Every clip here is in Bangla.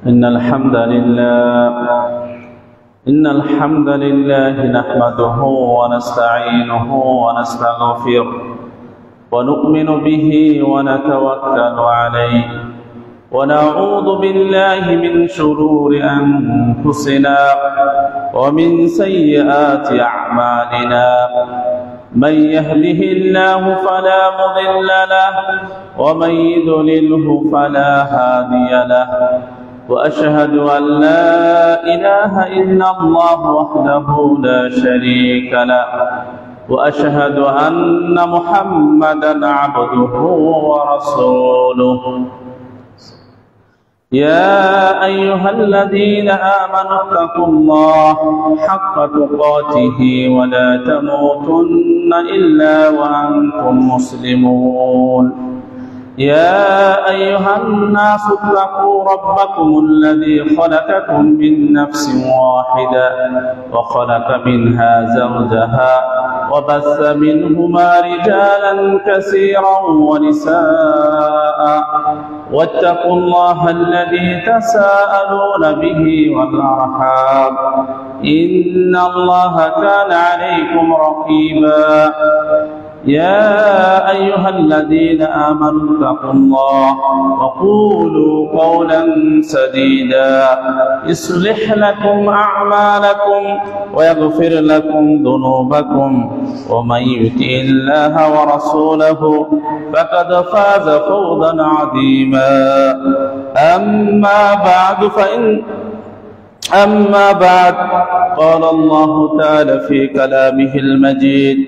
إن الحمد لله نحمده ونستعينه ونستغفره ونؤمن به ونتوكل عليه ونعوذ بالله من شرور أنفسنا ومن سيئات أعمالنا من يهده الله فلا مضل له ومن يضلله فلا هادي له وأشهد أن لا إله إلا الله وحده لا شريك له وأشهد أن محمدا عبده ورسوله يا أيها الذين آمنوا اتقوا الله حق تقاته ولا تموتن إلا وأنتم مسلمون يا أيها الناس اتقوا ربكم الذي خلقكم من نفس واحدة وخلق منها زوجها وبث منهما رجالا كثيرا ونساء واتقوا الله الذي تساءلون به والأرحام إن الله كان عليكم رقيبا يا أيها الذين آمنوا اتقوا الله وقولوا قولا سديدا يصلح لكم أعمالكم ويغفر لكم ذنوبكم ومن يطع الله ورسوله فقد فاز فوزا عظيما أما بعد قال الله تعالى في كلامه المجيد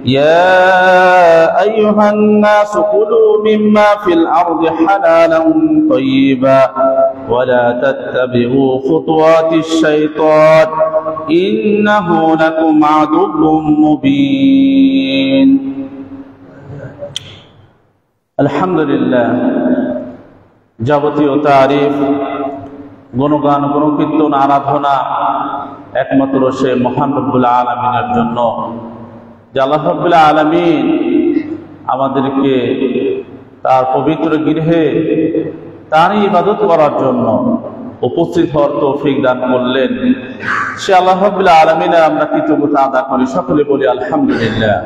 يا أيها الناس كلوا مما في الأرض حلالا طيبا ولا تتبعوا خطوات الشيطان إنه لكم عدو مبين الحمد لله যাবতীয় তারিফ গুণগান গুণকীর্তন আরাধনা একমাত্র সে মহান রব্বুল আলামিনের জন্য যে আল্লাহ রব্বুল আলামিন আমাদেরকে তার পবিত্র গৃহে তারই ইবাদত করার জন্য উপস্থিত হওয়ার তৌফিক দান করলেন। সে আল্লাহ রব্বুল আলামিনের আমরা কৃতজ্ঞতা আদা করি, সকলে বলি আলহামদুলিল্লাহ।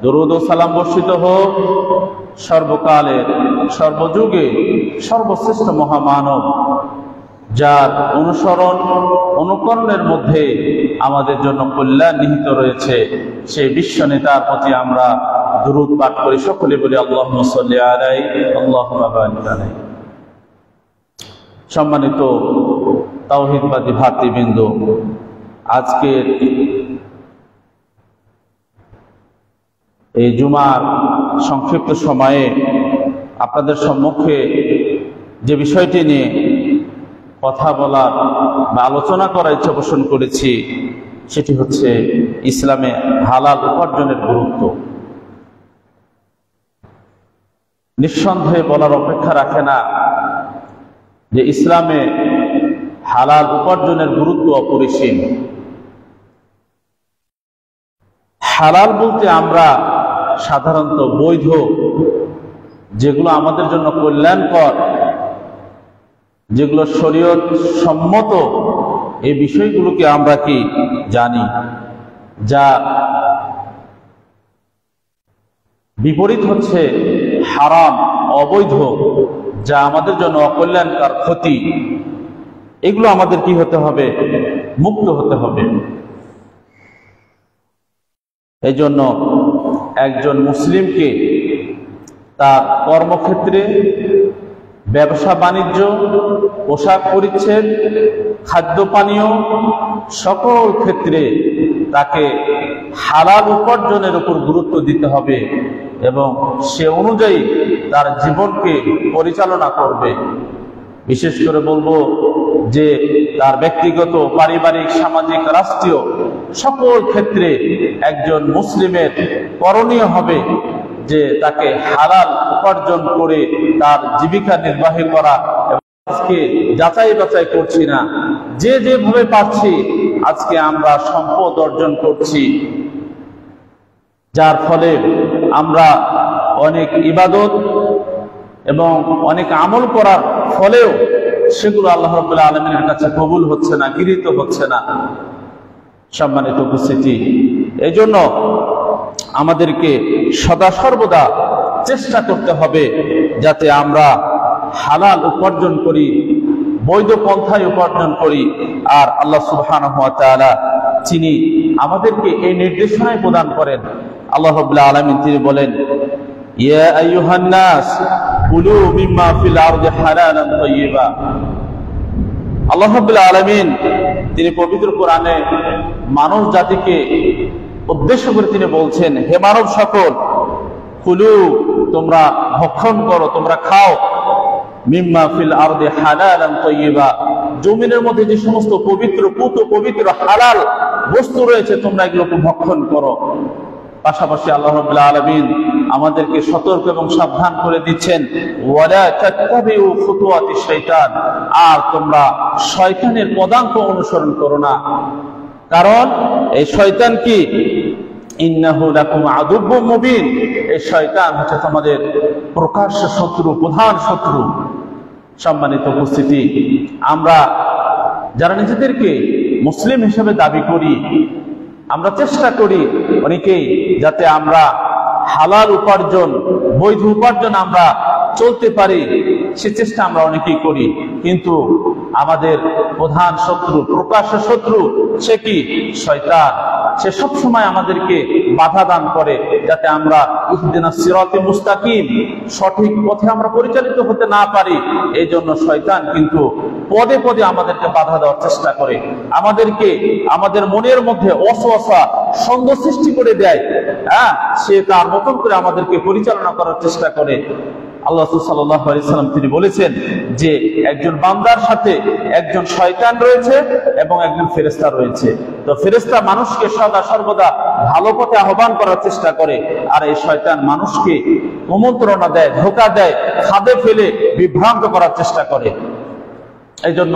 দরুদ ও সালাম বর্ষিত হোক সর্বকালের সর্বযুগে সর্বশ্রেষ্ঠ মহামানব, যার অনুসরণ অনুকরণের মধ্যে আমাদের জন্য কল্যাণ নিহিত রয়েছে, সেই বিশ্ব নেতার প্রতি আমরা দুরূদ পাঠ করি, সকলে বলি আল্লাহুম্মা সাল্লি আলাইহি আল্লাহুম্মা বারিক আলাইহি। সম্মানিত তাওহীদবাদী ভাতৃবৃন্দ, আজকের এই জুমার সংক্ষিপ্ত সময়ে আপনাদের সম্মুখে যে বিষয়টি নিয়ে কথা বলার বা আলোচনা করার ইচ্ছা পোষণ করেছি সেটি হচ্ছে ইসলামে হালাল উপার্জনের গুরুত্ব। নিঃসন্দেহে বলার অপেক্ষা রাখে না যে ইসলামে হালাল উপার্জনের গুরুত্ব অপরিসীম। হালাল বলতে আমরা সাধারণত বৈধ, যেগুলো আমাদের জন্য কল্যাণকর, যেগুলো শরীয়ত সম্মত, এই বিষয়গুলোকে আমরা কি জানি, যা বিপরীত হচ্ছে হারাম, অবৈধ, যা আমাদের জন্য অকল্যাণকর, ক্ষতি, এগুলো আমাদের কি হতে হবে? মুক্ত হতে হবে। এই জন্য একজন মুসলিমকে তার কর্মক্ষেত্রে, ব্যবসা বাণিজ্য, পোশাক পরিচ্ছদ, খাদ্য পানীয়, সকল ক্ষেত্রে তাকে হালাল উপার্জনের উপর গুরুত্ব দিতে হবে এবং সে অনুযায়ী তার জীবনকে পরিচালনা করবে। বিশেষ করে বলবো যে তার ব্যক্তিগত, পারিবারিক, সামাজিক, রাষ্ট্রীয় সকল ক্ষেত্রে একজন মুসলিমের করণীয় হবে যে তাকে হালাল উপার্জন করে তার জীবিকা নির্বাহ করা। আজকে যাচাই বাছাই করছি না, যে যেভাবে পাচ্ছি আজকে আমরা সম্পদ অর্জন করছি, যার ফলে আমরা অনেক ইবাদত এবং অনেক আমল করার ফলেও সেগুলো আল্লাহ রাব্বুল আলামিনের কাছে কবুল হচ্ছে না, গৃহীত হচ্ছে না। সম্মানিত উপস্থিতি, এই জন্য আমাদেরকে সদা সর্বদা চেষ্টা করতে হবে যাতে আমরা হালাল উপার্জন করি, বৈধ পন্থায় উপার্জন করি। আর আল্লাহ সুবহানাহু ওয়া তাআলা তিনি আমাদেরকে এই নির্দেশনাই প্রদান করেন। আল্লাহ রাব্বুল আলামিন তিনি বলেন, ইয়া আইয়ুহান নাস কুলু মিম্মা ফিল আরদি হালালান তাইয়্যিবা। আল্লাহ রাব্বুল আলামিন তিনি পবিত্র কোরআনে মানব জাতিকে উদ্দেশ্য করে তিনি বলছেন, হে মানব সকল, কুলু তোমরা ভক্ষণ করো, তোমরা খাও, মিম্মা ফিল আরদি হালালান তাইয়্যিবা, জমিনের মধ্যে যে সমস্ত পবিত্র পুত পবিত্র হালাল বস্তু রয়েছে তোমরা এগুলোকে ভক্ষণ করো। পাশাপাশি আল্লাহ রাব্বুল আলামিন আমাদেরকে সতর্ক এবং সাবধান করে দিচ্ছেন, ওয়ালা তাত্তাবিউ খুতুওয়াতিশ শাইতান, আর তোমরা শয়তানের পদাঙ্ক অনুসরণ করো না। কারণ এই শয়তান কি, ইন্নাহু লাকুম আদুব্বুম মুবিন, এই শয়তান হচ্ছে তোমাদের প্রকাশ্য শত্রু, প্রধান শত্রু। সম্মানিত উপস্থিতি, আমরা যারা নিজেদেরকে মুসলিম হিসেবে দাবি করি, আমরা চেষ্টা করি অনেকেই যাতে আমরা হালাল উপার্জন, বৈধ উপার্জন আমরা চলতে পারি, সে চেষ্টা আমরা অনেকেই করি। কিন্তু আমাদের প্রধান শত্রু, প্রকাশ্য শত্রু, সে কি, শয়তান। সে সব সময় আমাদেরকে বাধা দান করে যাতে আমরা ইহদিনাস সিরাতাল মুস্তাকিম, সঠিক পথে আমরা পরিচালিত হতে না পারি। এই জন্য শয়তান কিন্তু পদে পদে আমাদেরকে বাধা দেওয়ার চেষ্টা করে, আমাদেরকে আমাদের মনের মধ্যে ওয়াসওয়াসা, সন্দেহ সৃষ্টি করে দেয়। সে তার মতন করে আমাদেরকে পরিচালনা করার চেষ্টা করে। আল্লাহ সাল্লাল্লাহু আলাইহি ওয়াসাল্লাম তিনি বলেছেন যে একজন বান্দার সাথে একজন শয়তান রয়েছে এবং একজন ফেরেশতা রয়েছে। তো ফেরেশতা মানুষকে সদা সর্বদা ভালো পথে আহ্বান করার চেষ্টা করে, আর এই শয়তান মানুষকে কুমন্ত্রণা দেয়, ধোঁকা দেয়, খাদে ফেলে বিভ্রান্ত করার চেষ্টা করে। এই জন্য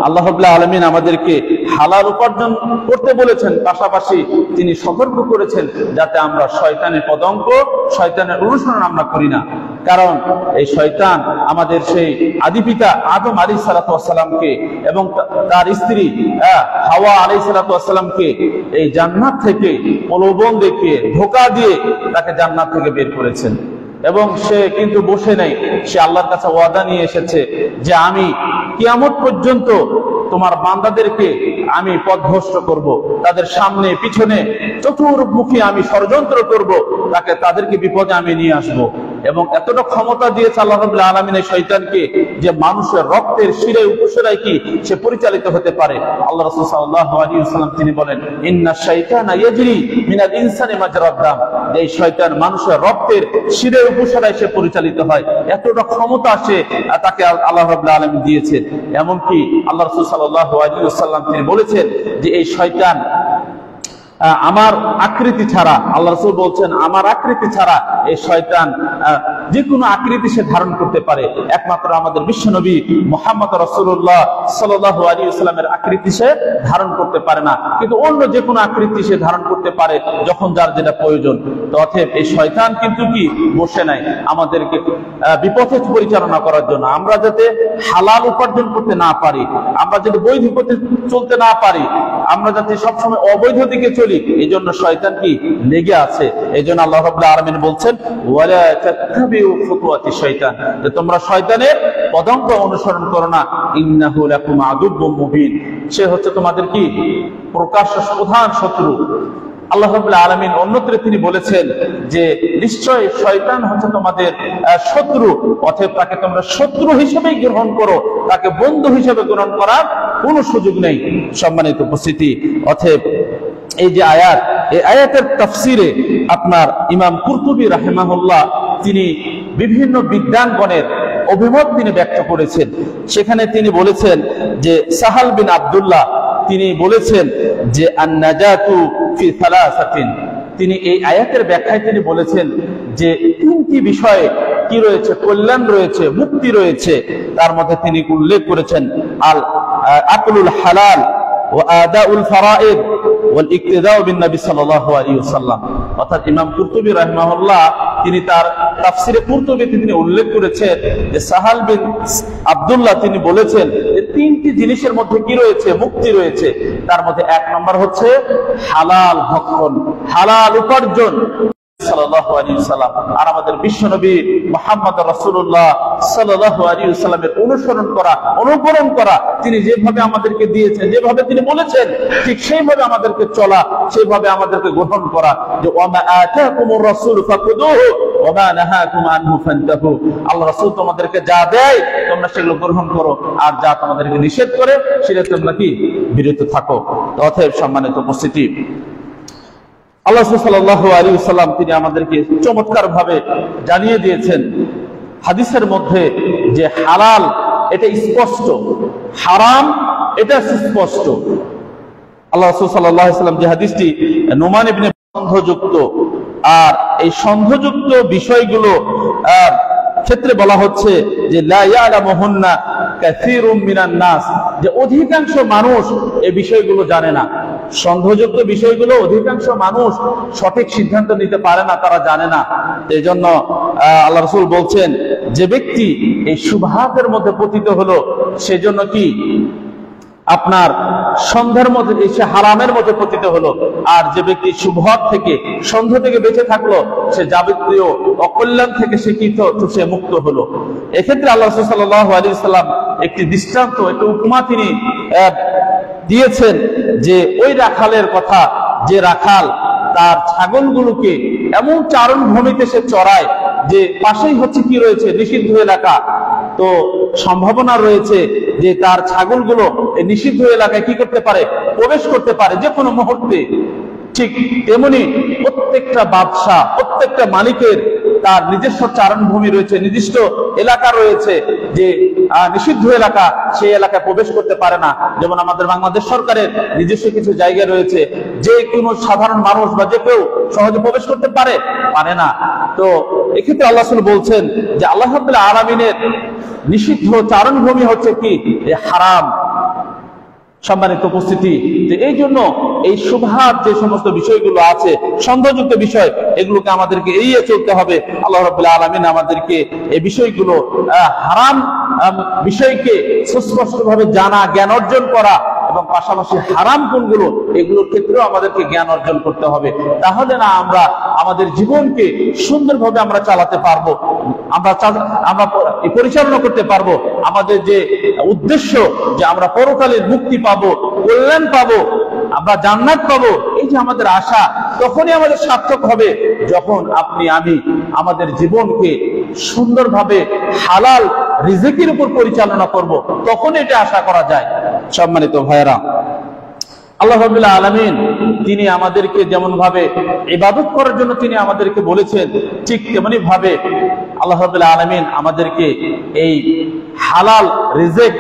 আল্লাহ রাব্বুল আলামিন আমাদেরকে হালাল উপার্জন করতে বলেছেন, পাশাপাশি তিনি সতর্ক করেছেন যাতে আমরা শয়তানের পদঙ্ক, শয়তানের অনুসরণ আমরা করি না। কারণ এই শয়তান আমাদের সেই আদি পিতা আদম আলাইহিস সালাতু ওয়াস সালামকে এবং তার স্ত্রী হাওয়া আলাইহিস সালাতু ওয়াস সালামকে এই জান্নাত থেকে প্রলোভন দেখিয়ে, ধোঁকা দিয়ে তাকে জান্নাত থেকে বের করেছেন। এবং সে কিন্তু বসে নাই, সে আল্লাহর কাছে ওয়াদা নিয়ে এসেছে যে আমি কিয়ামত পর্যন্ত তোমার বান্দাদেরকে আমি পথভ্রষ্ট করব, তাদের সামনে পিছনে চতুর্মুখী আমি ষড়যন্ত্র করব, তাদেরকে বিপদে আমি নিয়ে আসব। এবং এতটা ক্ষমতা দিয়েছে আল্লাহ রাব্বুল আলামিন এই শয়তানকে যে মানুষের রক্তের শিরায় উপশিরায় কি সে পরিচালিত হতে পারে। আল্লাহ রাসূল সাল্লাল্লাহু আলাইহি ওয়াসাল্লাম তিনি বলেন, ইন্নাশ শাইতানা ইয়াজরি মিনাল ইনসানি মাজরাদ দাম, এই শয়তান মানুষের রক্তের শিরায় উপশিরায় সে পরিচালিত হয়। এতটা ক্ষমতা সে তাকে আল্লাহ রাব্বুল আলামিন দিয়েছেন। এমনকি আল্লাহ রাসূল সাল্লাল্লাহু আলাইহি ওয়াসাল্লাম তিনি বলেছেন যে এই শয়তান আমার আকৃতি ছাড়া, আল্লাহ রাসূল বলছেন আমার আকৃতি ছাড়া এই শয়তান যে কোনো আকৃতি সে ধারণ করতে পারে, একমাত্র আমাদের বিশ্বনবী মুহাম্মদ রাসূলুল্লাহ সাল্লাল্লাহু আলাইহি ওয়াসাল্লামের আকৃতি সে ধারণ করতে পারে না, কিন্তু অন্য যে কোনো আকৃতি সে ধারণ করতে পারে যখন যার যেটা প্রয়োজন। তো অতএব এই শয়তান কিন্তু কি বসে নাই আমাদেরকে বিপথে পরিচালনা করার জন্য। আমরা যাতে হালাল উপার্জন করতে না পারি, আমরা যাতে বৈধ পথে চলতে না পারি, আমরা যাতে সবসময় অবৈধ দিকে চলি, এই জন্য শয়তান কি লেগে আছে। এই জন্য আল্লাহ রাব্বুল আলামিন বলছেন, ওয়ালা তাত্তাবিউ খুতুওয়াতিশ শাইতান, যে তোমরা শয়তানের পদাঙ্ক অনুসরণ করো না, ইন্নাহু লাকুম আদুব্বুম মুবিন, সে হচ্ছে তোমাদের কি প্রকাশ্য প্রধান শত্রু। আল্লাহ রাব্বুল আলামিন অন্যত্র তিনি বলেছেন যে নিশ্চয় শয়তান হচ্ছে তোমাদের শত্রু, অতএব তাকে তোমরা শত্রু হিসেবেই গ্রহণ করো, তাকে বন্ধু হিসেবে গ্রহণ করার কোনো সুযোগ নেই। সম্মানিত উপস্থিতি, অতএব এই যে আয়াত, এই আয়াতের তাফসিরে আপনার ইমাম কুরতুবী রাহিমাহুল্লাহ তিনি বিভিন্ন বিদ্বানগণের অভিমত তিনি ব্যক্ত করেছেন। সেখানে তিনি বলেছেন যে সাহাল বিন আব্দুল্লাহ তিনি বলেছেন যে আন-নাজাতু ফি সালাসাতিন, তিনি এই আয়াতের ব্যাখ্যায় তিনি বলেছেন যে তিনটি বিষয়ে কি রয়েছে, কল্যাণ রয়েছে, মুক্তি রয়েছে। তার মধ্যে তিনি উল্লেখ করেছেন আল আকলুল হালাল ওয়া আদাউল ফারাইদ ওয়াল ইক্তিদাউ বিন নবী সাল্লাল্লাহু আলাইহি ওয়াসাল্লাম। অর্থাৎ ইমাম কুরতুবী রাহিমাহুল্লাহ তিনি তার তাফসিরে কুরতুবীতে তিনি উল্লেখ করেছেন যে সাহাল বিন আব্দুল্লাহ তিনি বলেছেন যে তিনটি জিনিসের মধ্যে কি রয়েছে, মুক্তি রয়েছে। তার মধ্যে এক নম্বর হচ্ছে হালাল ভক্ষণ, হালাল উপার্জন সাল্লাল্লাহু আলাইহি ওয়াসাল্লাম। আর আমাদের বিশ্বনবী মুহাম্মদ রাসূলুল্লাহ সাল্লাল্লাহু আলাইহি ওয়াসাল্লামের অনুসরণ করা, অনুকরণ করা, তিনি যেভাবে আমাদেরকে দিয়েছেন, যেভাবে তিনি বলেছেন ঠিক সেইভাবে আমাদেরকে চলা, সেইভাবে আমাদেরকে গ্রহণ করা। যে ওয়ামা আতাকুমুর রাসূল ফাখুযুহু ওয়ামা নাহাকুম আনহু ফান্তাহু, আল্লাহ রাসূল তোমাদেরকে যা দেয় তোমরা সেগুলো গ্রহণ করো, আর যা তোমাদেরকে নিষেধ করে সেটা তোমরা কি বিরত থাকো। অতএব সম্মানিত উপস্থিতি, আল্লাহ সাল্লাল্লাহু আলাইহি ওয়াসাল্লাম তিনি আমাদেরকে চমৎকার ভাবে জানিয়ে দিয়েছেন হাদিসের মধ্যে যে হালাল এটা স্পষ্ট, হারাম এটা স্পষ্ট। আল্লাহ রাসূল সাল্লাল্লাহু আলাইহি ওয়াসাল্লাম যে হাদিসটি নুমান ইবনে সন্দেহযুক্ত, আর এই সন্দেহযুক্ত বিষয়গুলো ক্ষেত্রে বলা হচ্ছে যে লা ইয়ালামুহুন্না কাসীরুম মিনান নাস, যে অধিকাংশ মানুষ এই বিষয়গুলো জানে না। সন্দেহযুক্ত বিষয়গুলো অধিকাংশ মানুষ সঠিক সিদ্ধান্ত নিতে পারে না, তারা জানে না। এই জন্য আল্লাহ রাসূল বলছেন যে ব্যক্তি এই শুবহাতের মধ্যে পতিত হলো সেজন্য কি আপনার সন্ধ্যার মধ্যে সে হারামের মধ্যে পতিত হলো, আর যে ব্যক্তি শুবহাত থেকে সন্ধ্যা থেকে বেঁচে থাকলো সে যাবতীয় অকল্যাণ থেকে সে কি সে মুক্ত হলো। এক্ষেত্রে আল্লাহ রাসূল সাল্লাল্লাহু আলাইহি ওয়াসাল্লাম একটি দৃষ্টান্ত, একটি উপমা তিনি দিয়েছেন যে ওই রাখালের কথা, যে রাখাল তার ছাগলগুলোকে এমন চারণ ভূমিতে সে চড়ায় যে পাশেই হচ্ছে কি রয়েছে নিষিদ্ধ এলাকা, তো সম্ভাবনা রয়েছে যে তার ছাগলগুলো এই নিষিদ্ধ এলাকায় কি করতে পারে, প্রবেশ করতে পারে যে কোনো মুহূর্তে। ঠিক তেমনি প্রত্যেকটা বাদশাহ, প্রত্যেকটা মালিকের তার নিজস্ব চারণভূমি রয়েছে, নির্দিষ্ট এলাকা রয়েছে যে নিষিদ্ধ এলাকা, সেই এলাকায় প্রবেশ করতে পারে না। যেমন আমাদের বাংলাদেশ সরকারের নিজস্ব কিছু জায়গা রয়েছে যে কোনো সাধারণ মানুষ বা যে কেউ সহজে প্রবেশ করতে পারে না। তো এক্ষেত্রে আল্লাহ রাসূল বলছেন যে আল্লাহ রাব্বুল আলামিনের নিষিদ্ধ চারণভূমি হচ্ছে কি হারাম। সম্মানিত উপস্থিতি, যে এই জন্য এই শুবহাত যে সমস্ত বিষয়গুলো আছে, সন্দেহযুক্ত বিষয়, এগুলোকে আমাদেরকে এড়িয়ে চলতে হবে। আল্লাহ রাব্বুল আলামিন আমাদেরকে এই বিষয়গুলো হারাম বিষয়কে সুস্পষ্টভাবে জানা, জ্ঞান অর্জন করা, এবং পাশাপাশি হারাম কোনগুলো এগুলোর ক্ষেত্রেও আমাদেরকে জ্ঞান অর্জন করতে হবে। তাহলে না আমরা আমাদের জীবনকে সুন্দরভাবে আমরা চালাতে পারবো, আমরা পরিচালনা করতে পারবো। আমাদের যে উদ্দেশ্য যে আমরা পরকালের মুক্তি পাবো, কল্যাণ পাবো, আমরা জান্নাত পাবো, এই যে আমাদের আশা, তখনই আমাদের সার্থক হবে যখন আপনি আমি আমাদের জীবনকে সুন্দরভাবে হালাল রিজিকের উপর পরিচালনা করব, তখন এটা আশা করা যায়। সম্মানিত ভাইয়েরা, আল্লাহ রাব্বুল আলামিন তিনি আমাদেরকে যেমন ভাবে ইবাদত করার জন্য তিনি আমাদেরকে বলেছেন, ঠিক তেমনি ভাবে আল্লাহ রাব্বুল আলামিন আমাদেরকে এই হালাল রিজিক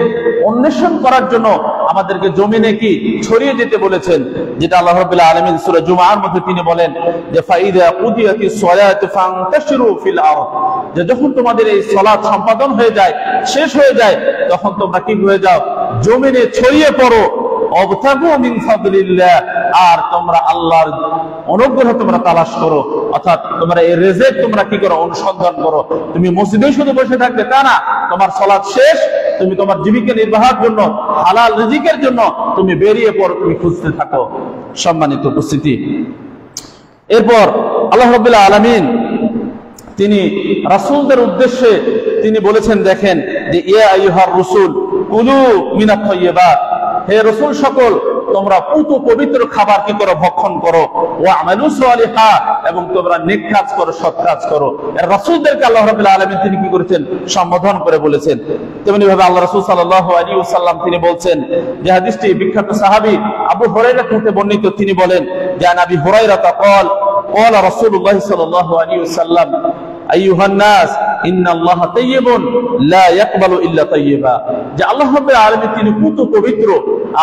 অন্বেষণ করার জন্য আমাদেরকে জমিনে কি ছড়িয়ে যেতে বলেছেন। যেটা আল্লাহ রাব্বুল আলামিন সূরা জুমার মধ্যে তিনি বলেন যে ফাইদা কুদিয়াতিস সালাতু ফান্তাশিরু ফিল আরদ, যে যখন তোমাদের এই সালাত সম্পাদন হয়ে যায়, শেষ হয়ে যায়, তখন তোমরা কি হয়ে যাও, জমিনে ছড়িয়ে পড়ো। অবতাগু মিন ফাদলিল্লাহ, আর তোমরা আল্লাহর অনুগ্রহ তোমরা তালাশ করো, অর্থাৎ তোমরা এই রিজিক তোমরা কি করো, অনুসন্ধান করো। তুমি মসজিদে শুধু বসে থাকবে তা না, তোমার সালাত শেষ, তুমি তোমার জীবিকা নির্বাহের জন্য, হালাল রিজিকের জন্য তুমি বেরিয়ে পড়ো, তুমি খুঁজতে থাকো। সম্মানিত উপস্থিতি, এরপর আল্লাহ রাব্বুল আলামিন তিনি রাসূলদের উদ্দেশ্যে তিনি বলেছেন, দেখেন যে ইয়া আইয়ুহার রাসূল কুলু মিনাত তাইয়্যিবাত, হে রাসূল সকল তোমরা পুত পবিত্র খাবার কি করো, ভক্ষণ করো, ওয়া আমালু সালিহা, এবং তোমরা নেক কাজ করো, সৎ কাজ করো। এর রাসূলদেরকে আল্লাহ রাব্বুল আলামিন তিনি কি করেছেন, সম্বোধন করে বলেছেন। তেমনি ভাবে আল্লাহ রাসূল সাল্লাল্লাহু আলাইহি ওয়াসাল্লাম তিনি বলছেন, যে হাদিসটি বিখ্যাত সাহাবী আবু হুরায়রা থেকে বর্ণিত, তিনি বলেন যে আবি হুরায়রা قال قال رسول الله صلى الله عليه وسلم আইয়ুহান নাস ইন্নাল্লাহা তাইয়্যিবুন লা ইয়াকবালু ইল্লা তাইয়্যিবা, যে আল্লাহ রাব্বুল আলামিন তিনি পুত পবিত্র,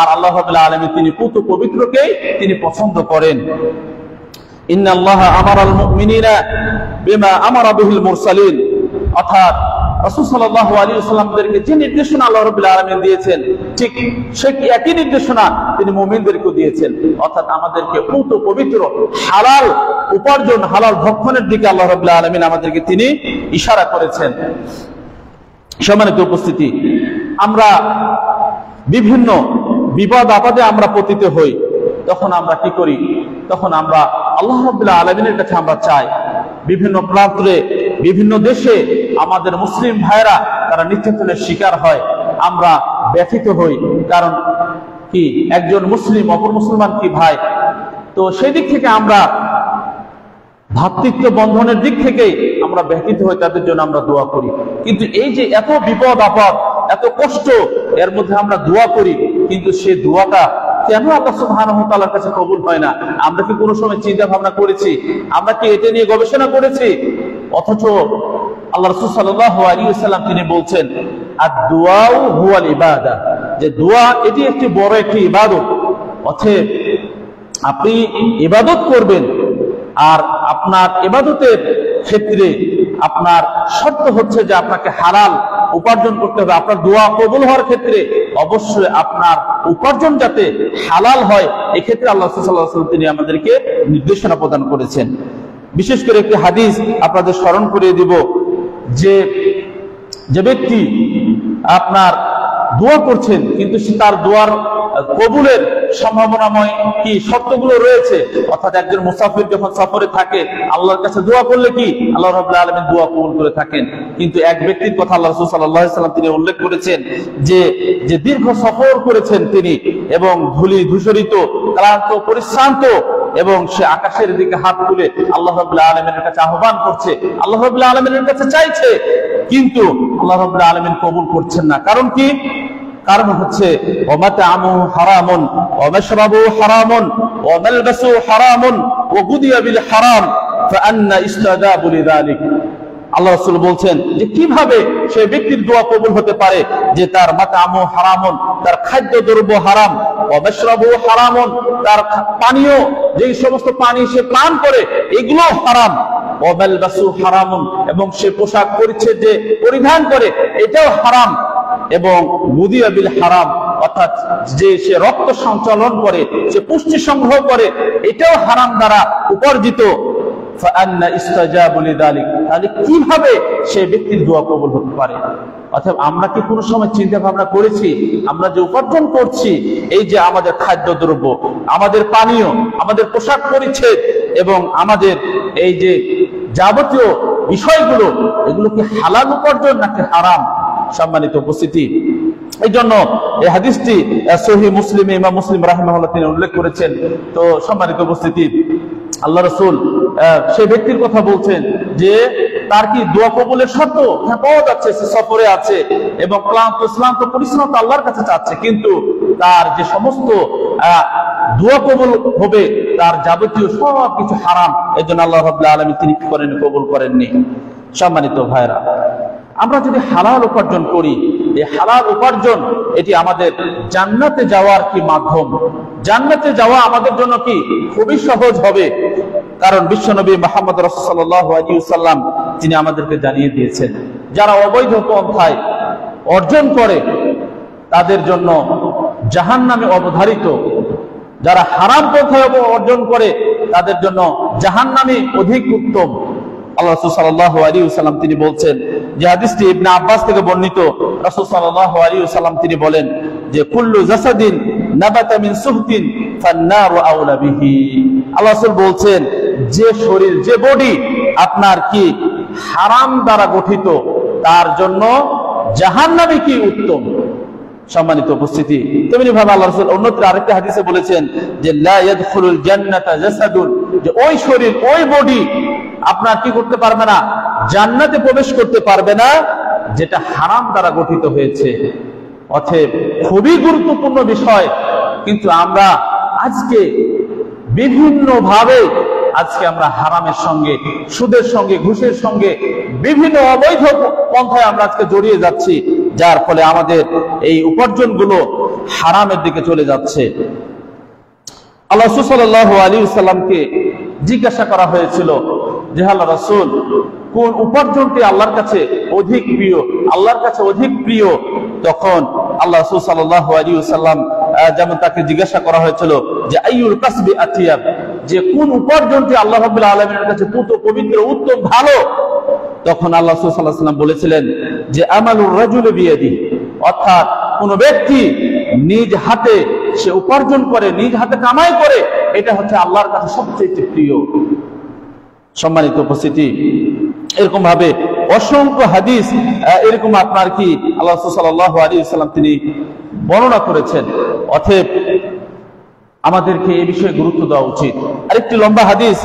আর আল্লাহ রাব্বুল আলামিন তিনি পুত পবিত্রকে তিনি পছন্দ করেন। ইন্নাল্লাহা আমারাল মুমিনিনা বিমা আমারা বিহিল মুরসালিন, অর্থাৎ রাসূল সাল্লাল্লাহু আলাইহি ওয়াসাল্লামদেরকে যে নির্দেশনা আল্লাহ রাব্বুল আলামিন দিয়েছেন, ঠিক সেই একই নির্দেশনা তিনি মুমিনদেরকে দিয়েছেন। অর্থাৎ আমাদেরকে পুত পবিত্র হালাল উপার্জন, হালাল ভক্ষণের দিকে আল্লাহ রাব্বুল আলামিন আমাদেরকে তিনি ইশারা করেছেন। সম্মানিত উপস্থিতি, আমরা বিভিন্ন বিপদ আপদে আমরা পতিত হই, তখন আমরা কি করি? তখন আমরা আল্লাহ রাব্বুল আলামিনের কাছে আমরা চাই। বিভিন্ন প্রান্তে, বিভিন্ন দেশে আমাদের মুসলিম ভাইরা তারা নির্যাতনের শিকার হয়, আমরা ব্যথিত হই। কারণ কি, একজন মুসলিম অপর মুসলমান কি ভাই, তো সেই দিক থেকে আমরা ভ্রাতৃত্ব বন্ধনের দিক থেকে আমরা ব্যথিত হই, তাদের জন্য আমরা দোয়া করি। কিন্তু এই যে এত বিপদ আপদ, এত কষ্ট, এর মধ্যে আমরা দোয়া করি, কিন্তু সেই দোয়াটা কেন আল্লাহ সুবহানাহু ওয়া তাআলার কাছে কবুল হয় না? আমরা কি কোনো সময় চিন্তা ভাবনা করেছি? আমরা কি এটা নিয়ে গবেষণা করেছি? অথচ আল্লাহ রাসূল সাল্লাল্লাহু আলাইহি ওয়াসাল্লাম তিনি বলছেন, আদ-দুআউ হুয়াল ইবাদাহ, যে দোয়া এটি একটি বড় একটি ইবাদত। অতএব আপনি ইবাদত করবেন, আর আপনার ইবাদতের ক্ষেত্রে আপনার শর্ত হচ্ছে যে আপনাকে হালাল উপার্জন করতে হবে। আপনার দোয়া কবুল হওয়ার ক্ষেত্রে অবশ্যই আপনার উপার্জন যাতে হালাল হয়, এক্ষেত্রে আল্লাহ সাল্লাল্লাহু আলাইহি ওয়াসাল্লাম তিনি আমাদেরকে নির্দেশনা প্রদান করেছেন। বিশেষ করে একটি হাদিস আপনাদের স্মরণ করিয়ে দিব, যে ব্যক্তি আপনার দোয়া করছেন কিন্তু তার দোয়ার কবুলের সম্ভাবনাময় কি শর্তগুলো রয়েছে, অর্থাৎ একজন মুসাফির যখন সফরে থাকে আল্লাহর কাছে দোয়া করলে কি আল্লাহ রাব্বুল আলামিন দোয়া কবুল করে থাকেন। কিন্তু এক ব্যক্তির কথা আল্লাহ রাসূল সাল্লাল্লাহু আলাইহি ওয়াসাল্লাম তিনি উল্লেখ করেছেন, যে দীর্ঘ সফর করেছেন তিনি, এবং ধুলি ধূসরিত, ক্লান্ত, পরিশ্রান্ত, এবং সে আকাশের দিকে হাত তুলে আল্লাহ রাব্বুল আলামিনের কাছে আহ্বান করছে, আল্লাহ রাব্বুল আলামিনের কাছে চাইছে, কিন্তু আল্লাহ রাব্বুল আলামিন কবুল করছেন না। কারণ কি? কারণ হচ্ছে ওমাতামু হারামুন ওয়া মাশরাবু হারামুন ওয়া মালবাসু হারামুন ওয়া গুদিয়া বিল হারাম ফাআন্না ইস্তাজাবু লিযালিক। আল্লাহ রাসূল বলছেন যে কিভাবে সেই ব্যক্তির দোয়া কবুল হতে পারে, যে তার মাতামু হারামুন, তার খাদ্য দ্রব্য হারাম, ওয়া মাশরাবু হারামুন, তার পানীয় যেই সমস্ত পানি সে পান করে এগুলো হারাম, ওয়া মালবাসু হারামুন, এবং সে পোশাক পরিচ্ছদ যে পরিধান করে এটাও হারাম, এবং গুদিয়া বিল হারাম, অর্থাৎ যে সে রক্ত সঞ্চালন করে, সে পুষ্টি সংগ্রহ করে, এটাও হারাম দ্বারা উপার্জিত। ফাআন্না ইস্তাজাবু লিযালিক, তাহলে কিভাবে সেই ব্যক্তির দোয়া কবুল হতে পারে? অর্থাৎ আমরা কি কোনো সময় চিন্তা ভাবনা করেছি, আমরা যে উপার্জন করছি, এই যে আমাদের খাদ্য দ্রব্য, আমাদের পানীয়, আমাদের পোশাক পরিচ্ছদ, এবং আমাদের এই যে যাবতীয় বিষয়গুলো, এগুলো কি হালাল উপার্জন নাকি হারাম? সম্মানিত উপস্থিতি, এই জন্য এই হাদিসটি সহিহ মুসলিমে ইমাম মুসলিম রাহিমাহুল্লাহ তিনি উল্লেখ করেছেন। তো সম্মানিত উপস্থিতি, আল্লাহ রাসূল সেই ব্যক্তির কথা বলছেন যে তার কি দোয়া কবুলের শর্ত? হ্যাঁ, পাওয়া যাচ্ছে, সে সফরে আছে এবং ক্লান্ত পরিশ্রান্ত আল্লাহর কাছে চাচ্ছে, কিন্তু তার যে সমস্ত দোয়া কবুল হবে তার যাবতীয় সব কিছু হারাম। এই জন্য আল্লাহ রাব্বুল আলামিন তিনি কি করেন? কবুল করেননি। সম্মানিত ভাইরা, আমরা যদি হালাল উপার্জন করি, এই হালাল উপার্জন এটি আমাদের জান্নাতে যাওয়ার কি মাধ্যম। জান্নাতে যাওয়া আমাদের জন্য কি খুবই সহজ হবে, কারণ বিশ্বনবী মুহাম্মদ রাসূলুল্লাহ সাল্লাল্লাহু আলাইহি ওয়াসাল্লাম তিনি আমাদেরকে জানিয়ে দিয়েছেন, যারা অবৈধ পন্থায় অর্জন করে তাদের জন্য জাহান্নামে অবধারিত, যারা হারাম পন্থায় অর্জন করে তাদের জন্য জাহান্নামে অধিক উত্তম। আল্লাহ রাসূল সাল্লাল্লাহু আলাইহি ওয়াসাল্লাম তিনি বলছেন, যে হাদিসটি ইবনে আব্বাস থেকে বর্ণিত, রাসূল সাল্লাল্লাহু আলাইহি ওয়াসাল্লাম তিনি বলেন যে কুল্লু জাসাদিন নাবাতা মিন সুহতিন ফান্নারু আওলা বিহি। আল্লাহ রাসূল বলছেন, যে শরীর, যে বডি আপনার কি হারাম দ্বারা গঠিত, তার জন্য জাহান্নামে কি উত্তম। সম্মানিত উপস্থিতি, তেমনি ভাবে আল্লাহ রাসূল অন্যত্র আরেকটা হাদিসে বলেছেন যে লা ইয়াদখুলুল জান্নাতা জাসাদুন, যে ওই শরীর, ওই বডি আপনার কি করতে পারবে না? জান্নাতে প্রবেশ করতে পারবে না, যেটা হারাম দ্বারা গঠিত হয়েছে। অতএব খুবই গুরুত্বপূর্ণ বিষয়, কিন্তু আমরা আজকে বিভিন্ন ভাবে আমরা হারামের সঙ্গে, সুদের সঙ্গে, ঘুষের সঙ্গে, বিভিন্ন অবৈধ পন্থায় আমরা আজকে জড়িয়ে যাচ্ছি, যার ফলে আমাদের এই উপার্জনগুলো হারামের দিকে চলে যাচ্ছে। আল্লাহ রাসূল সাল্লাল্লাহু আলাইহি ওয়াসাল্লামকে জিজ্ঞাসা করা হয়েছিল যে আল্লাহ রাসূল, কোন উপার্জনটি আল্লাহর কাছে অধিক প্রিয়, আল্লাহর কাছে অধিক প্রিয়? তখন আল্লাহ রাসূল সাল্লাল্লাহু আলাইহি ওয়াসাল্লাম যেমন তাকে জিজ্ঞাসা করা হয়েছিল যে আইয়ুল কাসবি আতিয়াব, যে কোন উপার্জনটি আল্লাহ রাব্বুল আলামিনের কাছে পুত পবিত্র উত্তম ভালো, তখন আল্লাহ রাসূল সাল্লাল্লাহু আলাইহি ওয়াসাল্লাম বলেছিলেন যে আমালুর রাজুলি বিয়াদি, অর্থাৎ কোন ব্যক্তি নিজ হাতে সে উপার্জন করে, নিজ হাতে কামাই করে, এটা হচ্ছে আল্লাহর কাছে সবচেয়ে প্রিয়। সম্মানিত উপস্থিতি, এরকম ভাবে অসংখ্য হাদিস এরকম আপনার কি আল্লাহ রাসূল সাল্লাল্লাহু আলাইহি ওয়াসাল্লাম তিনি বর্ণনা করেছেন। অতএব আমাদেরকে এই বিষয়ে গুরুত্ব দেওয়া উচিত। আরেকটি লম্বা হাদিস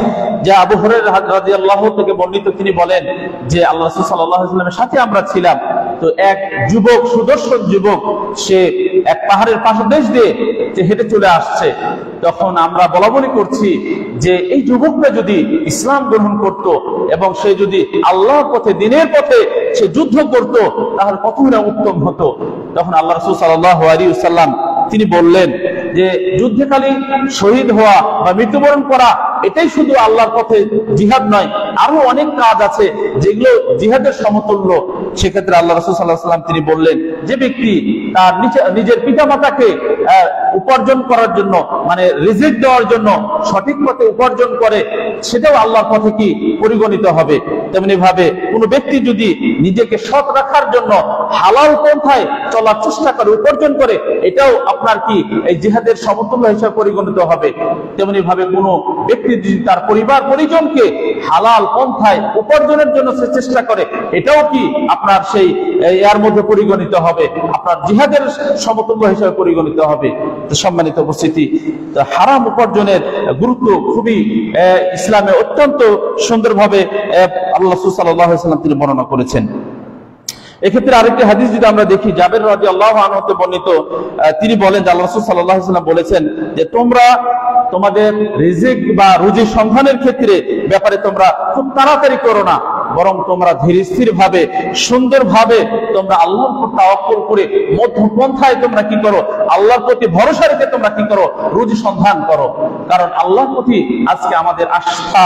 যা আবু হুরায়রা রাদিয়াল্লাহু থেকে বর্ণিত, তিনি বলেন যে আল্লাহ রাসূল সাল্লাল্লাহু আলাইহি ওয়াসাল্লামের সাথে আমরা ছিলাম, তো এক যুবক, সুদর্শন যুবক, সে এক পাহাড়ের পাদদেশ দিয়ে যে হেঁটে চলে আসছে। তখন আমরা বলাবলি করছি যে এই যুবকটা যদি ইসলাম গ্রহণ করত এবং সে যদি আল্লাহর পথে, দিনের পথে সে যুদ্ধ করত, তাহলে কতই না উত্তম হতো। তখন আল্লাহ রাসূল সাল্লাল্লাহু আলাইহি ওয়াসাল্লাম তিনি বললেন যে যুদ্ধকালীন শহীদ হওয়া বা মৃত্যুবরণ করা এটাই শুধু আল্লাহর পথে জিহাদ নয়, আরো অনেক কাজ আছে যেগুলো জিহাদের সমতুল্য। সেক্ষেত্রে আল্লাহ রাসূল সাল্লাল্লাহু আলাইহি ওয়াসাল্লাম তিনি বললেন, যে ব্যক্তি তার নিজের পিতামাতাকে উপার্জন করার জন্য, মানে রিজিক দেওয়ার জন্য সঠিক পথে উপার্জন করে, সেটাও আল্লাহর পথে কি পরিগণিত হবে। তেমনি ভাবে কোনো ব্যক্তি যদি নিজেকে সৎ রাখার জন্য হালাল পন্থায় চলার চেষ্টা করে, উপার্জন করে, এটাও আপনার কি এই জিহাদের সমতুল্য হিসেবে পরিগণিত হবে। তেমনি ভাবে কোনো ব্যক্তি যদি তার পরিবার পরিজনকে হালাল পন্থায় উপার্জনের জন্য সে চেষ্টা করে, এটাও কি আপনার সেই এর মধ্যে পরিগণিত হবে, আপনার জিহাদের সমতুল্য হিসেবে পরিগণিত হবে। তো সম্মানিত উপস্থিতি, হারাম উপার্জনের গুরুত্ব খুবই ইসলামে অত্যন্ত সুন্দরভাবে আল্লাহ রাসূল সাল্লাল্লাহু আলাইহি ওয়াসাল্লাম তিনি বর্ণনা করেছেন। এক্ষেত্রে আরেকটি হাদিস যদি আমরা দেখি, জাবের রাদিয়াল্লাহু আনহু হতে বর্ণিত, তিনি বলেন যে আল্লাহ রাসূল সাল্লাল্লাহু আলাইহি ওয়াসাল্লাম বলেছেন যে তোমরা তোমাদের রিজিক বা রুজি সন্ধানের ক্ষেত্রে ব্যাপারে তোমরা খুব তাড়াতাড়ি করো না, বরং তোমরা ধীর স্থির ভাবে, সুন্দর ভাবে তোমরা আল্লাহর উপর তাওয়াক্কুল করে মধ্যপন্থায় তোমরা কি করো, আল্লাহর প্রতি ভরসা রেখে তোমরা কি করো, রুজি সন্ধান করো। কারণ আল্লাহর প্রতি আজকে আমাদের আস্থা,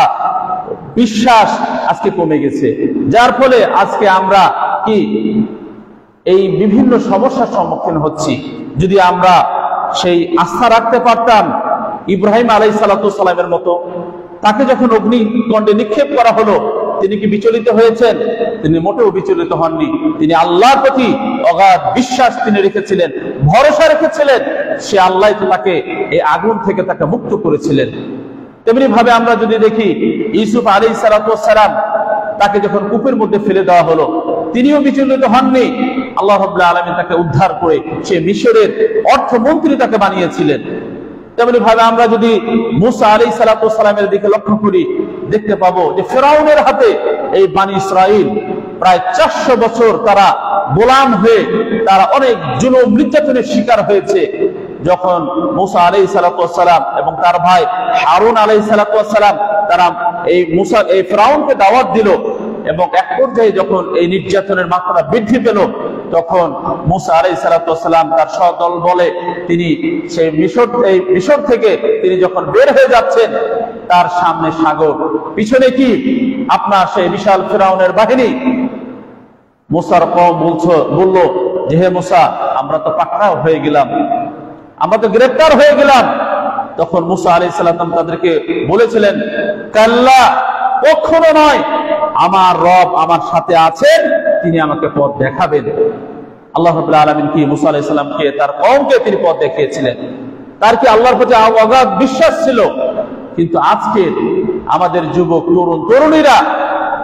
বিশ্বাস আজকে কমে গেছে, যার ফলে আজকে আমরা কি এই বিভিন্ন সমস্যার সম্মুখীন হচ্ছি। যদি আমরা সেই আস্থা রাখতে পারতাম ইব্রাহিম আলাইহিস সালামের মতো, তাকে যখন অগ্নিকুণ্ডে নিক্ষেপ করা হলো, তিনি কি বিচলিত হয়েছেন? তিনি মোটেও বিচলিত হননি। তিনি আল্লাহর প্রতি অগাধ বিশ্বাস তিনি রেখেছিলেন, ভরসা রেখেছিলেন। সে আল্লাহ তাকে এই আগুন থেকে তাকে মুক্ত করেছিলেন। তেমনি ভাবে আমরা যদি দেখি ইউসুফ আলাইহিস সালাম, তাকে যখন কূপের মধ্যে ফেলে দেওয়া হলো, তিনিও বিচলিত হননি। আল্লাহ রাব্বুল আলামিন তাকে উদ্ধার করে সে মিশরের অর্থমন্ত্রী তাকে বানিয়েছিলেন। তেমনি ভাবে আমরা যদি মুসা আলাইহিস সালামের দিকে লক্ষ্য করি, দেখতে পাবো যে ফেরাউনের হাতে এই বানি ইসরাইল প্রায় 400 বছর তারা গোলাম হয়ে তারা অনেক জুলুম নির্যাতনের শিকার হয়েছে। যখন মুসা আলাইহিস সালাম এবং তার ভাই হারুন আলাইহিস সালাম তারা এই ফেরাউনকে দাওয়াত দিল, এবং এক পর্যায়ে যখন এই নির্যাতনের মাত্রা বৃদ্ধি পেল, তখন মুসা আলাইহিস সালাম তার সদল বলে তিনি সেই মিশর থেকে তিনি যখন বের হয়ে যাচ্ছেন, তার সামনে সাগর, পিছনে কি আপনার সেই বিশাল ফেরাউনের বাহিনী। মুসার কওম বলল যে হে মুসা, আমরা তো পাকড়াও হয়ে গেলাম, আমরা তো গ্রেফতার হয়ে গেলাম। তখন মুসা আলাইহিস সালাম তাদেরকে বলেছিলেন, কাল্লা, কখনো নয়, আমার রব আমার সাথে আছেন, তিনি আমাকে পথ দেখাবেন। আল্লাহ রাব্বুল আলামিন কি মুসা আলাইহিস সালামকে, তার কওমকে তিনি পথ দেখিয়েছিলেন। তার কি আল্লাহর প্রতি অগাধ বিশ্বাস ছিল। কিন্তু আজকে আমাদের যুবক তরুণীরা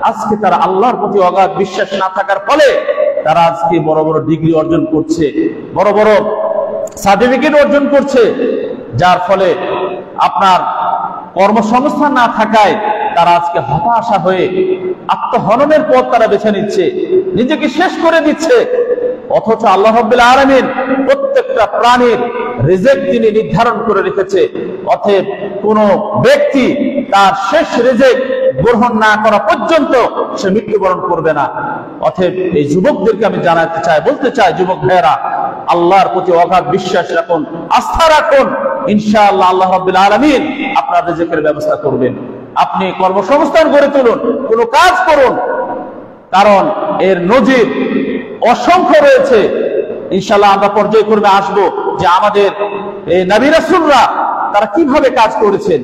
আজকে তারা আল্লাহর প্রতি অগাধ বিশ্বাস না থাকার ফলে তারা আজকে বড় বড় ডিগ্রি অর্জন করছে, বড় বড় সার্টিফিকেট অর্জন করছে, যার ফলে আপনার কর্মসংস্থান না থাকায় তারা আজকে হতাশা হয়ে আত্মহননের পথ তারা বেছে নিচ্ছে, নিজেকে শেষ করে দিচ্ছে। অথচ আল্লাহ রাব্বুল আলামিন প্রত্যেকটা প্রাণীর রিজিক তিনি নির্ধারণ করে রেখেছে। অতএব কোন ব্যক্তি তার শেষ রিজিক গ্রহণ না করা পর্যন্ত সে মৃত্যুবরণ করবে না। অতএব এই যুবকদেরকে আমি জানাতে চাই, বলতে চাই, যুবক ভাইয়েরা, আল্লাহর প্রতি অগাধ বিশ্বাস রাখুন, আস্থা রাখুন, ইনশাআল্লাহ আল্লাহ রাব্বুল আলামিন আপনার রিজিকের ব্যবস্থা করবেন। আপনি কর্মসংস্থান গড়ে তুলুন, কোনো কাজ করুন, কারণ এর নজির অসংখ্য রয়েছে। ইনশাআল্লাহ আমরা পর্যায়ক্রমে আসবো যে আমাদের এই নবী রাসূলরা তারা কিভাবে কাজ করেছেন।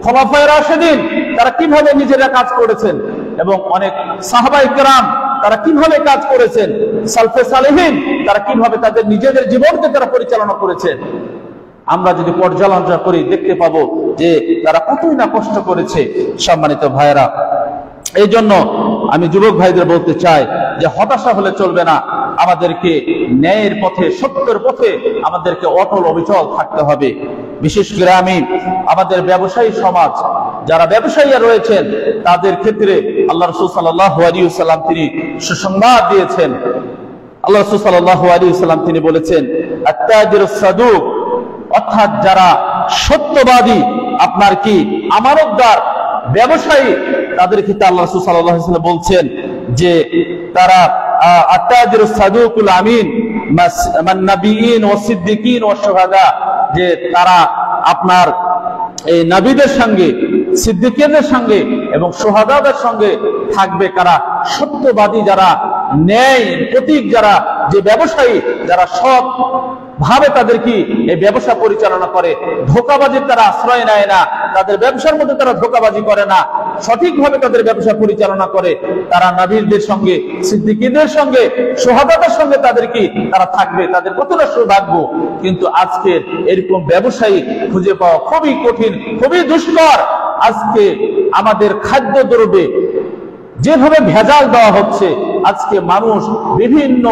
খোলাফায়ে রাশিদিন তারা কিভাবে নিজেরা কাজ করেছেন, এবং অনেক সাহাবায়ে কেরাম তারা কিভাবে কাজ করেছেন, সালফে সালেহিন তারা কিভাবে তাদের নিজেদের জীবনকে তারা পরিচালনা করেছেন। আমরা যদি পর্যালোচনা করি দেখতে পাবো যে তারা কতই না কষ্ট করেছে। সম্মানিত ভাইয়েরা, এই জন্য আমি যুবক ভাইদের বলতে চাই যে হতাশা হলে চলবে না, আমাদেরকে ন্যায়ের পথে, সত্যের পথে আমাদেরকে অটল অবিচল থাকতে হবে। বিশেষ করে আমি আমাদের ব্যবসায়ী সমাজ, যারা ব্যবসায়ীরা রয়েছেন, তাদের ক্ষেত্রে আল্লাহ রাসূল সাল্লাল্লাহু আলাইহি ওয়াসাল্লাম তিনি সুসংবাদ দিয়েছেন। আল্লাহ রাসূল সাল্লাল্লাহু আলাইহি ওয়াসাল্লাম তিনি বলেছেন, আত-তাজিরুস সাদুক, অর্থাৎ যারা সত্যবাদী, আপনার কি আমানতদার ব্যবসায়ী, তাদের ক্ষেত্রে আল্লাহ রাসূল সাল্লাল্লাহু আলাইহি ওয়াসাল্লাম বলছেন যে তারা আত-তাজিরুস সাদুকুল আমিন মান নাবিয়িন ওয়াস সিদ্দিকিন ওয়াস শুহাদা, যে তারা আপনার এই নবীদের সঙ্গে, সিদ্দিকীদের সঙ্গে এবং শুহাদাদের সঙ্গে থাকবে কারা? সত্যবাদী যারা, ন্যায় প্রতীক যারা, যে ব্যবসায়ী যারা সৎ ভাবে তাদের কি এই ব্যবসা পরিচালনা করে, ধোঁকাবাজির তারা আশ্রয় নেয় না, তাদের ব্যবসার মধ্যে তারা ধোঁকাবাজি করে না, সঠিকভাবে তাদের ব্যবসা পরিচালনা করে, তারা নবীদের সঙ্গে, সিদ্দিকীদের সঙ্গে, শুহাদাদের সঙ্গে তাদের কি তারা থাকবে, তাদের কতটা সৌভাগ্য। কিন্তু আজকের এরকম ব্যবসায়ী খুঁজে পাওয়া খুবই কঠিন, খুবই দুষ্কর। আজকে আমাদের খাদ্য দ্রব্যে যেভাবে ভেজাল দেওয়া হচ্ছে, আজকে মানুষ বিভিন্ন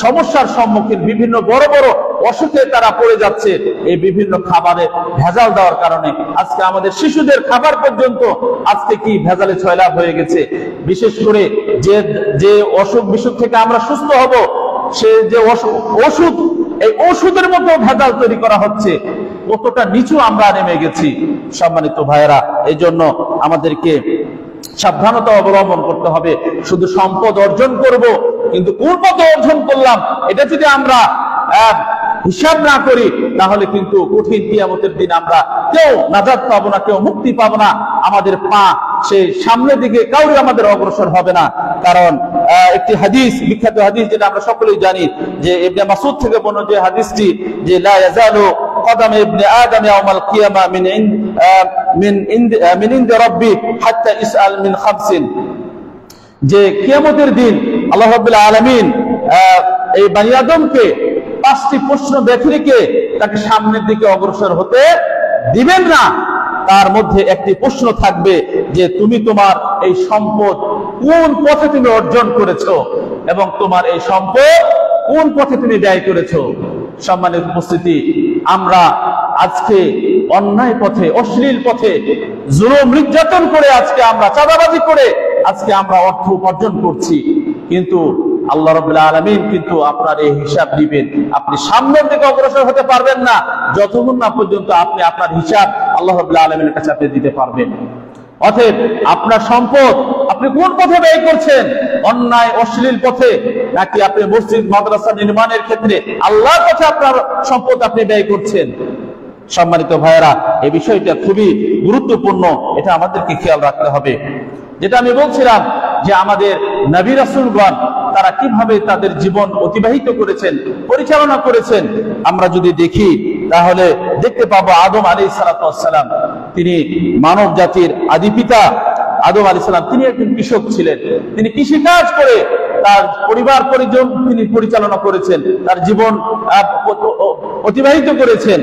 সমস্যার সম্মুখীন, বিভিন্ন বড় বড় অসুখে তারা পড়ে যাচ্ছে এই বিভিন্ন খাবারে ভেজাল দেওয়ার কারণে। আজকে আমাদের শিশুদের খাবার পর্যন্ত আজকে কি ভেজালে ছয়লাভ হয়ে গেছে। বিশেষ করে যে অসুখ বিসুখ থেকে আমরা সুস্থ হব, সে যে ওষুধ, এই ওষুধের মতো ভেজাল তৈরি করা হচ্ছে, কতটা নিচু আমরা নেমে গেছি। সম্মানিত ভাইয়েরা, এই জন্য আমাদেরকে সাবধানতা অবলম্বন করতে হবে। শুধু সম্পদ অর্জন করব, কিন্তু কোন পথে অর্জন করলাম এটা যদি আমরা হিসাব না করি, তাহলে কিন্তু কঠিন কিয়ামতের দিন আমরা কেউ নাজাত পাবো না, কেউ মুক্তি পাবো না। আমাদের পা সেই সামনের দিকে কাউরে আমাদের অগ্রসর হবে না। কারণ একটি হাদিস, বিখ্যাত হাদিস যেটা আমরা সকলেই জানি, যে ইবনে মাসউদ থেকে বর্ণিত যে হাদিসটি, যে লা ইয়াজালু কদম ইবনে আদম ইয়াউমাল কিয়ামা মিন ইনদি রাব্বি হাত্তা ইসআল মিন খামসিন, যে কিয়ামতের দিন আল্লাহ রাব্বুল আলামিন এই বনি আদমকে 5টি প্রশ্ন ব্যতিরেকে তাকে সামনের দিকে অগ্রসর হতে দিবেন না। তার মধ্যে একটি প্রশ্ন থাকবে যে তুমি তোমার এই সম্পদ কোন পথে তুমি অর্জন করেছো, এবং তোমার এই সম্পদ কোন পথে তুমি ব্যয় করেছো। সম্মানিত উপস্থিতি, আমরা আজকে অন্যায় পথে, অশ্লীল পথে জুলুম নির্যাতন করে, আজকে আমরা চাঁদাবাজি করে আজকে আমরা অর্থ উপার্জন করছি, কিন্তু আল্লাহ রাব্বুল আলামিন কিন্তু আপনার এই হিসাব দিবেন। আপনি সামনের দিকে অগ্রসর হতে পারবেন না যতক্ষণ না পর্যন্ত আপনি আপনার হিসাব আল্লাহ রাব্বুল আলামিনের কাছে আপনি দিতে পারবেন। অতএব আপনার সম্পদ আপনি কোন পথে ব্যয় করছেন? অন্যায় অশ্লীল পথে, নাকি আপনি মসজিদ মাদ্রাসা নির্মাণের ক্ষেত্রে আল্লাহর পথে আপনার সম্পদ আপনি ব্যয় করছেন? সম্মানিত ভাইয়েরা, এই বিষয়টা খুবই গুরুত্বপূর্ণ, এটা আমাদেরকে খেয়াল রাখতে হবে। যেটা আমি বলছিলাম যে আমাদের নবী রাসূলগণ তারা কিভাবে তাদের জীবন অতিবাহিত করেছেন, পরিচালনা করেছেন, আমরা যদি দেখি তাহলে দেখতে পাবো আদম আলাইহিস সালাতু ওয়াস সালাম, তিনি মানব জাতির আদি পিতা। আদম আলাইহিস সালাম তিনি একজন কৃষক ছিলেন, তিনি কৃষিকাজ করে তার পরিবার পরিজন তিনি পরিচালনা করেছেন, তার জীবন অতিবাহিত করেছেন।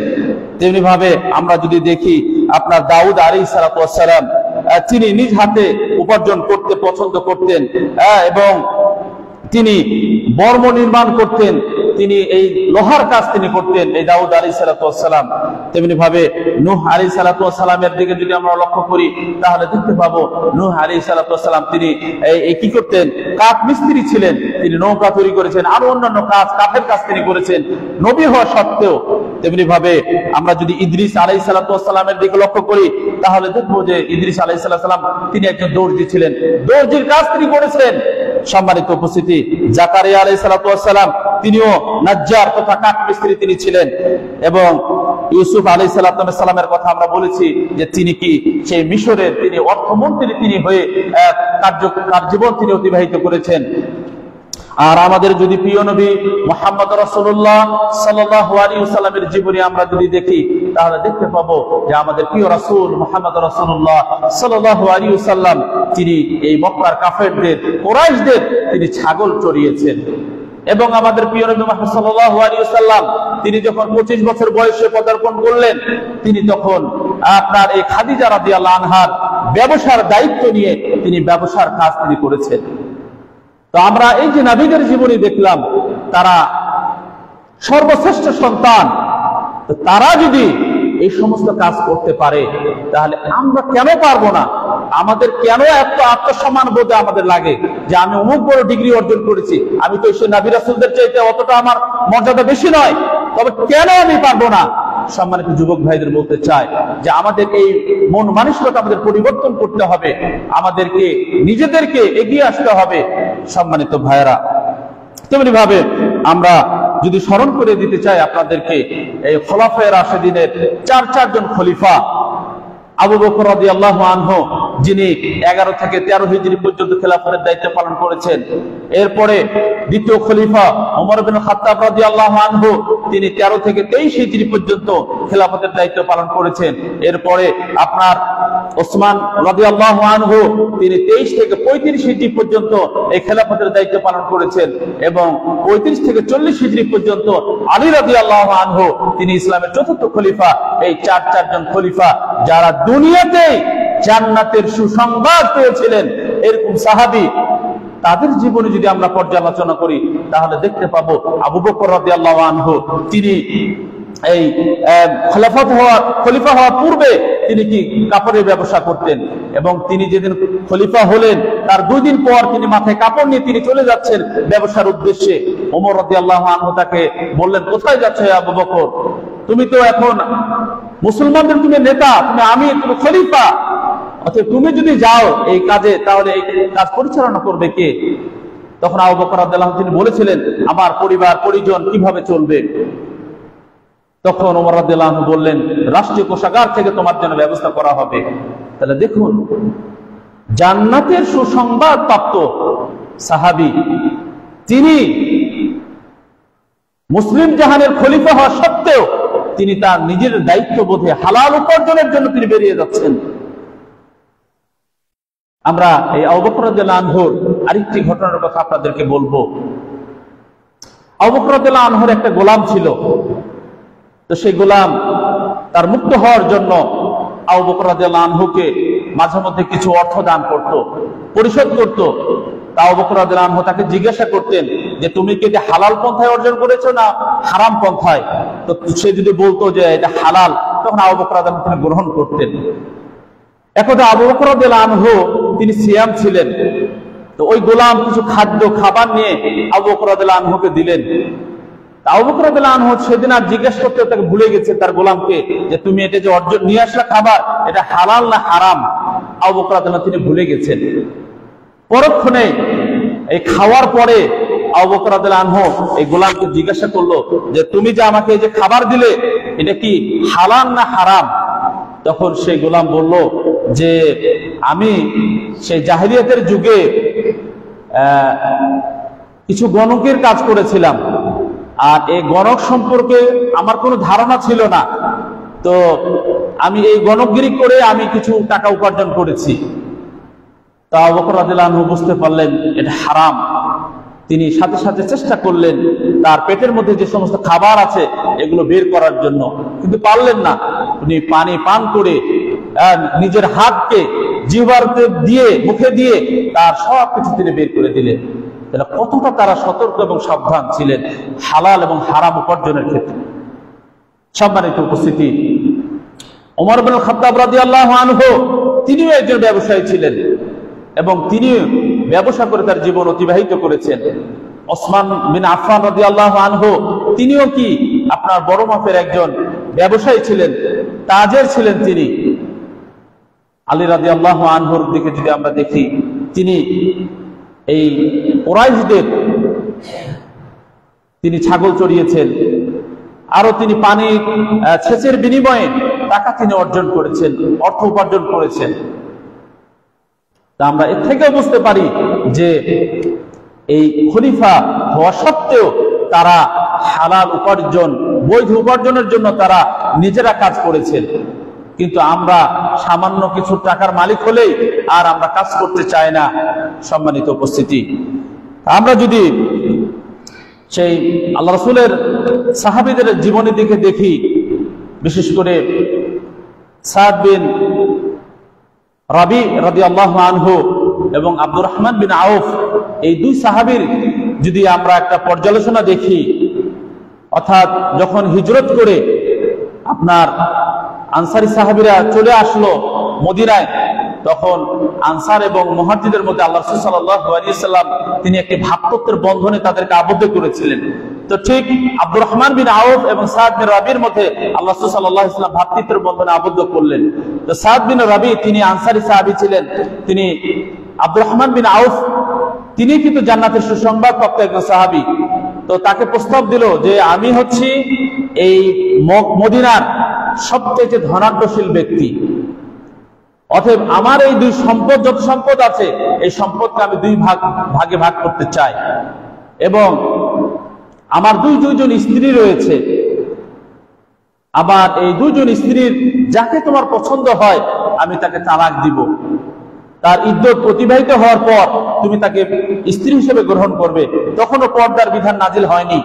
তেমনি ভাবে আমরা যদি দেখি আপনার দাউদ আলাইহিস সালাতু ওয়াস সালাম, তিনি নিজ হাতে উপার্জন করতে পছন্দ করতেন, এবং তিনি বর্ম নির্মাণ করতেন, তিনি এই লোহার কাজ তিনি করতেন, এই দাউদ আলাইহিস সালাতু ওয়াস সালাম। তেমনি ভাবে নূহ আলাইহিস সালাতু ওয়াস সালামের দিকে যদি আমরা লক্ষ্য করি তাহলে দেখতে পাবো নূহ আলাইহিস সালাতু ওয়াস সালাম তিনি এই কি করতেন? কাঠ মিস্ত্রি ছিলেন, তিনি নৌকা তৈরি করেছেন, আরো অন্যান্য কাজ, কাঠের কাজ তিনি করেছেন নবী হওয়া সত্ত্বেও। তেমনি ভাবে আমরা যদি ইদ্রিস আলাইহিস সালাতু ওয়াস সালামের দিকে লক্ষ্য করি তাহলে দেখবো যে ইদ্রিস আলাইহিস সালাম তিনি একজন দর্জি ছিলেন, দর্জির কাজ তিনি করেছেন। সম্মানিত উপস্থিতি, জাকারিয়া আলাইহিস সালাতু ওয়াস সালাম তিনিও নাজ্জার তথা কাঠ মিস্ত্রি তিনি ছিলেন, এবং ইউসুফ আলাইহিস সালামের কথা আমরা বলেছি যে তিনি কি সেই মিশরের তিনি অর্থমন্ত্রী তিনি হয়ে জীবন তিনি অতিবাহিত করেছেন। আর আমাদের যদি প্রিয় নবী মুহাম্মদ রাসূলুল্লাহ সাল্লাল্লাহু আলাইহি ওয়াসাল্লামের জীবনী আমরা যদি দেখি তাহলে দেখতে পাবো যে আমাদের প্রিয় রাসূল মুহাম্মদ রাসূলুল্লাহ সাল্লাল্লাহু আলাইহি ওয়াসাল্লাম তিনি এই মক্কার কাফেরদের, কুরাইশদের তিনি ছাগল চড়িয়েছেন। এবং আমাদের প্রিয় নবী মুহাম্মদ সাল্লাল্লাহু আলাইহি ওয়াসাল্লাম তিনি যখন 25 বছর বয়সে পদার্পণ করলেন, তিনি তখন আপনার এই খাদিজা রাদিয়াল্লাহু আনহার ব্যবসার দায়িত্ব নিয়ে তিনি ব্যবসার কাজ তিনি করেছেন। তো আমরা এই যে নবীদের জীবনী দেখলাম, তারা সর্বশ্রেষ্ঠ সন্তান, তো তারা যদি এই সমস্ত কাজ করতে পারে তাহলে আমরা কেন পারবো না? আমাদের কেন এত আত্মসম্মান বোধ আমাদের লাগে যে আমি অমুক বড় ডিগ্রি অর্জন করেছি, আমি তো সেই নবী রাসূলদের চাইতে অতটা আমার মর্যাদা বেশি নয়, তবে কেন আমি পারবো না? সম্মানিত যুবক ভাইদের বলতে চাই যে আমাদের এই মন মানসিকতা আমাদের পরিবর্তন করতে হবে, আমাদেরকে নিজেদেরকে এগিয়ে আসতে হবে। সম্মানিত ভাইয়েরা, তেমনি ভাবে আমরা যদি স্মরণ করে দিতে চাই আপনাদেরকে এই খোলাফায়ে রাশিদিনের চারজন খলিফা, আবু বকর রাদিয়াল্লাহু আনহু যিনি 11 থেকে 13 হিজরি পর্যন্ত খেলাফতের দায়িত্ব পালন করেছেন। এরপরে দ্বিতীয় খলিফা ওমর ইবনে খাত্তাব রাদিয়াল্লাহু আনহু তিনি 13 থেকে 23 হিজরি পর্যন্ত খেলাফতের দায়িত্ব পালন করেছেন। এরপরে আপনার ওসমান রাদিয়াল্লাহু আনহু তিনি 23 থেকে 35 হিজরি পর্যন্ত এই খেলাফতের দায়িত্ব পালন করেছেন এবং 35 থেকে 40 হিজরি পর্যন্ত আলী রাদিয়াল্লাহু আনহু তিনি ইসলামের চতুর্থ খলিফা। এই চারজন খলিফা যারা দুনিয়াতে জান্নাতের সুসংবাদ পেয়েছিলেন, এরকম সাহাবী, তাদের জীবনে যদি আমরা পর্যালোচনা করি তাহলে দেখতে পাবো আবু বকর রাদিয়াল্লাহু আনহু তিনি এই খলিফা হওয়ার পূর্বে তিনি কি কাপড়ের ব্যবসা করতেন এবং তিনি যেদিন খলিফা হলেন তার 2 দিন পর তিনি মাথায় কাপড় নিয়ে তিনি চলে যাচ্ছেন ব্যবসার উদ্দেশ্যে। ওমর রাদিয়াল্লাহু আনহু তাকে বললেন, কোথায় যাচ্ছ আবু বকর? তুমি তো এখন মুসলমানদের তুমি নেতা, তুমি খলিফা, অতএব তুমি যদি যাও এই কাজে তাহলে এই কাজ পরিচালনা করবে কে? তখন আবু বকর রাদিয়াল্লাহু আনহু তিনি বলেছিলেন, আমার পরিবার পরিজন কিভাবে চলবে? তখন ওমর রাদিয়াল্লাহু আনহু বললেন, রাষ্ট্রীয় কোষাগার থেকে তোমার জন্য ব্যবস্থা করা হবে। তাহলে দেখুন, জান্নাতের সুসংবাদ প্রাপ্ত সাহাবী, তিনি মুসলিম জাহানের খলিফা হওয়া সত্ত্বেও তিনি তার নিজের দায়িত্ববোধে হালাল উপার্জনের জন্য তিনি বেরিয়ে যাচ্ছেন। আমরা এই আবু বকর রাদিয়াল্লাহু আনহুর আরেকটি ঘটনার কথা আপনাদেরকে বলবো। আবু বকর রাদিয়াল্লাহু আনহুর একটা গোলাম ছিল, তো সেই গোলাম তার মুক্ত হওয়ার জন্য আবু বকর রাদিয়াল্লাহু আনহুকে মাঝে মধ্যে কিছু অর্থ দান করত, পরিশোধ করত। আবু বকর রাদিয়াল্লাহু আনহু তাকে জিজ্ঞাসা করতেন যে তুমি কি এটা হালাল পন্থায় অর্জন করেছো না হারাম পন্থায়? তো সে যদি বলতো যে এটা হালাল, তখন আবু বকর রাদিয়াল্লাহু আনহু গ্রহণ করতেন। একদা আবু বকর রাদিয়াল্লাহু আনহু তিনি সিয়াম ছিলেন, তো ওই গোলাম কিছু খাবার নিয়ে আবু বকর রাদিয়াল্লাহু আনহুকে দিলেন। আবু বকর রাদিয়াল্লাহু আনহু সেদিন আর জিজ্ঞেস করতে তাকে ভুলে গেছে তার গোলামকে যে তুমি এটা যে অর্জন নিয়ে আসলা খাবার, এটা হালাল না হারাম? আবু বকর রাদিয়াল্লাহু আনহু তিনি ভুলে গেছেন। পরক্ষণে এই খাওয়ার পরে আবু বকর রাদিয়াল্লাহু আনহু এই গোলামকে জিজ্ঞাসা করলো যে তুমি যে আমাকে এই যে খাবার দিলে, এটা কি হালাল না হারাম? তখন সেই গোলাম বলল যে আমি সেই জাহেলিয়াতের যুগে কিছু গণকের কাজ করেছিলাম, আর এই গণক সম্পর্কে আমার কোনো ধারণা ছিল না, তো আমি এই গণকগিরি করে আমি কিছু টাকা উপার্জন করেছি। তা আবু বকর রাদিয়াল্লাহু আনহু বুঝতে পারলেন এটা হারাম। তিনি সাথে সাথে চেষ্টা করলেন তার পেটের মধ্যে যে সমস্ত খাবার আছে এগুলো বের করার জন্য, কিন্তু পারলেন না। উনি পানি পান করে নিজের হাতকে জিহ্বাতে দিয়ে মুখে দিয়ে তার সব কিছু তিনি বের করে দিলেন। তাহলে কতটা তারা সতর্ক এবং সাবধান ছিলেন হালাল এবং হারাম উপার্জনের ক্ষেত্রে। সম্মানিত উপস্থিতি, ওমর ইবনে খাত্তাব রাদিয়াল্লাহু আনহু তিনিও একজন ব্যবসায়ী ছিলেন এবং তিনি ব্যবসা করে তার জীবন অতিবাহিত করেছেন। ওসমান বিন আফফান রাদিয়াল্লাহু আনহু তিনিও কি আপনার বড় মাপের একজন ব্যবসায়ী ছিলেন, তাজের ছিলেন তিনি। আলী রাদিয়াল্লাহু আনহুর দিকে যদি আমরা দেখি, তিনি এই কুরাইশদের তিনি ছাগল চড়িয়েছেন, আরো তিনি পানি সেচের বিনিময়ে টাকা তিনি অর্জন করেছেন, অর্থ উপার্জন করেছেন। তা আমরা এর থেকেও বুঝতে পারি যে এই খলিফা হওয়া সত্ত্বেও তারা হালাল উপার্জন বৈধ উপার্জনের জন্য তারা নিজেরা কাজ করেছেন। কিন্তু আমরা সামান্য কিছু টাকার মালিক হলেই আর আমরা কাজ করতে চাই না। সম্মানিত উপস্থিতি, আমরা যদি সেই আল্লাহ রাসূলের সাহাবীদের জীবনের দিকে দেখি, বিশেষ করে সাদ বিন রাবি রাদিয়াল্লাহু আনহু এবং আব্দুর রহমান বিন আউফ, এই দুই সাহাবীর যদি আমরা একটা পর্যালোচনা দেখি, অর্থাৎ যখন হিজরত করে আপনার আনসারী সাহাবীরা চলে আসলো মদিনায়, তখন আনসার এবং মুহাজিরদের মধ্যে আল্লাহ রাসূল সাল্লাল্লাহু আলাইহি ওয়াসাল্লাম তিনি একটি ভ্রাতৃত্বের বন্ধনে তাদেরকে আবদ্ধ করেছিলেন। তো ঠিক আব্দুর রহমান বিন আউফ এবং সাদ বিন রাবির মধ্যে আল্লাহ রাসূল সাল্লাল্লাহু আলাইহি ওয়াসাল্লাম ভ্রাতৃত্বের বন্ধনে আবদ্ধ করলেন। তো সাদ বিন রাবি তিনি আনসারী সাহাবী ছিলেন, তিনি আব্দুর রহমান বিন আউফ তিনি কিন্তু জান্নাতের সুসংবাদ প্রাপ্ত একজন সাহাবী। তো তাকে প্রস্তাব দিল যে আমি হচ্ছি এই মদিনার সবচেয়ে ধনাঢ্যশীল ব্যক্তি, অতএব আমার এই দুই সম্পদ, যত সম্পদ আছে এই সম্পদকে আমি দুই ভাগে ভাগ করতে চাই, এবং আমার দুইজন স্ত্রী রয়েছে, আবার এই দুইজন স্ত্রীর যাকে তোমার পছন্দ হয় আমি তাকে তালাক দিব, তার ইদ্যত অতিবাহিত হওয়ার পর তুমি তাকে স্ত্রী হিসেবে গ্রহণ করবে। তখনও পর্দার বিধান নাজিল হয়নি।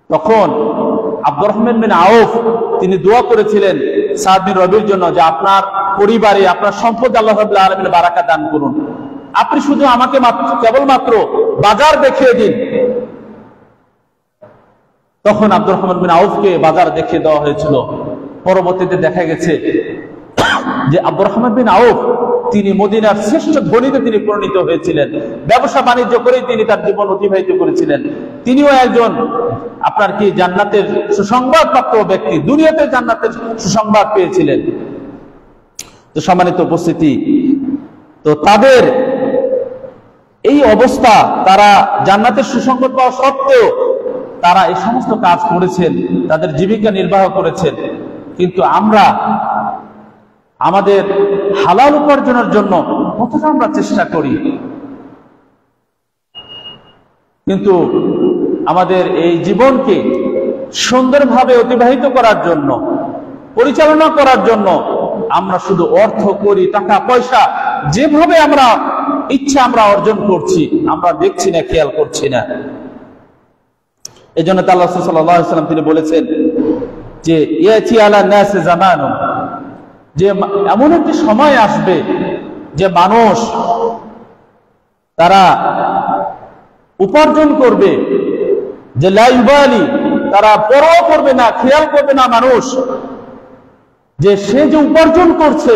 তখন আব্দুর রহমান বিন আউফ তিনি দোয়া করেছিলেন সাদ বিন রবির জন্য যে আপনার পরিবারে, আপনার সম্পদ আল্লাহ রাব্বুল আলামিন বারাকা দান করুন, আপনি শুধু আমাকে কেবলমাত্র বাজার দেখিয়ে দিন। তখন আব্দুর রহমান বিন আউফকে বাজার দেখিয়ে দেওয়া হয়েছিল। পরবর্তীতে দেখা গেছে যে আব্দুর রহমান বিন আউফ তিনি মদিনার শ্রেষ্ঠ ধনীতে তিনি পরিণত হয়েছিলেন। ব্যবসা বাণিজ্য করেই তিনি তার জীবন অতিবাহিত করেছিলেন। তিনিও একজন আপনার কি জান্নাতের সুসংবাদ প্রাপ্ত ব্যক্তি, দুনিয়াতে জান্নাতের সুসংবাদ পেয়েছিলেন। তো সম্মানিত উপস্থিতি, তো তাদের এই অবস্থা, তারা জান্নাতের সুসংবাদ পাওয়া সত্ত্বেও তারা এই সমস্ত কাজ করেছেন, তাদের জীবিকা নির্বাহ করেছেন। কিন্তু আমরা আমাদের হালাল উপার্জনের জন্য কতটা আমরা চেষ্টা করি, কিন্তু আমাদের এই জীবনকে সুন্দরভাবে অতিবাহিত করার জন্য, পরিচালনা করার জন্য আমরা শুধু অর্থ করি, টাকা পয়সা যেভাবে আমরা ইচ্ছা আমরা অর্জন করছি, আমরা দেখছি না, খেয়াল করছি না। এই জন্য আল্লাহ সাল্লাল্লাহু আলাইহি ওয়াসাল্লাম তিনি বলেছেন যে ইয়াতি আলা নাস জামানুন, যে এমন একটি সময় আসবে যে মানুষ তারা উপার্জন করবে, যে লা ইউবালি, তারা পরোয়া করবে না, খেয়াল করবে না মানুষ যে সে যে উপার্জন করছে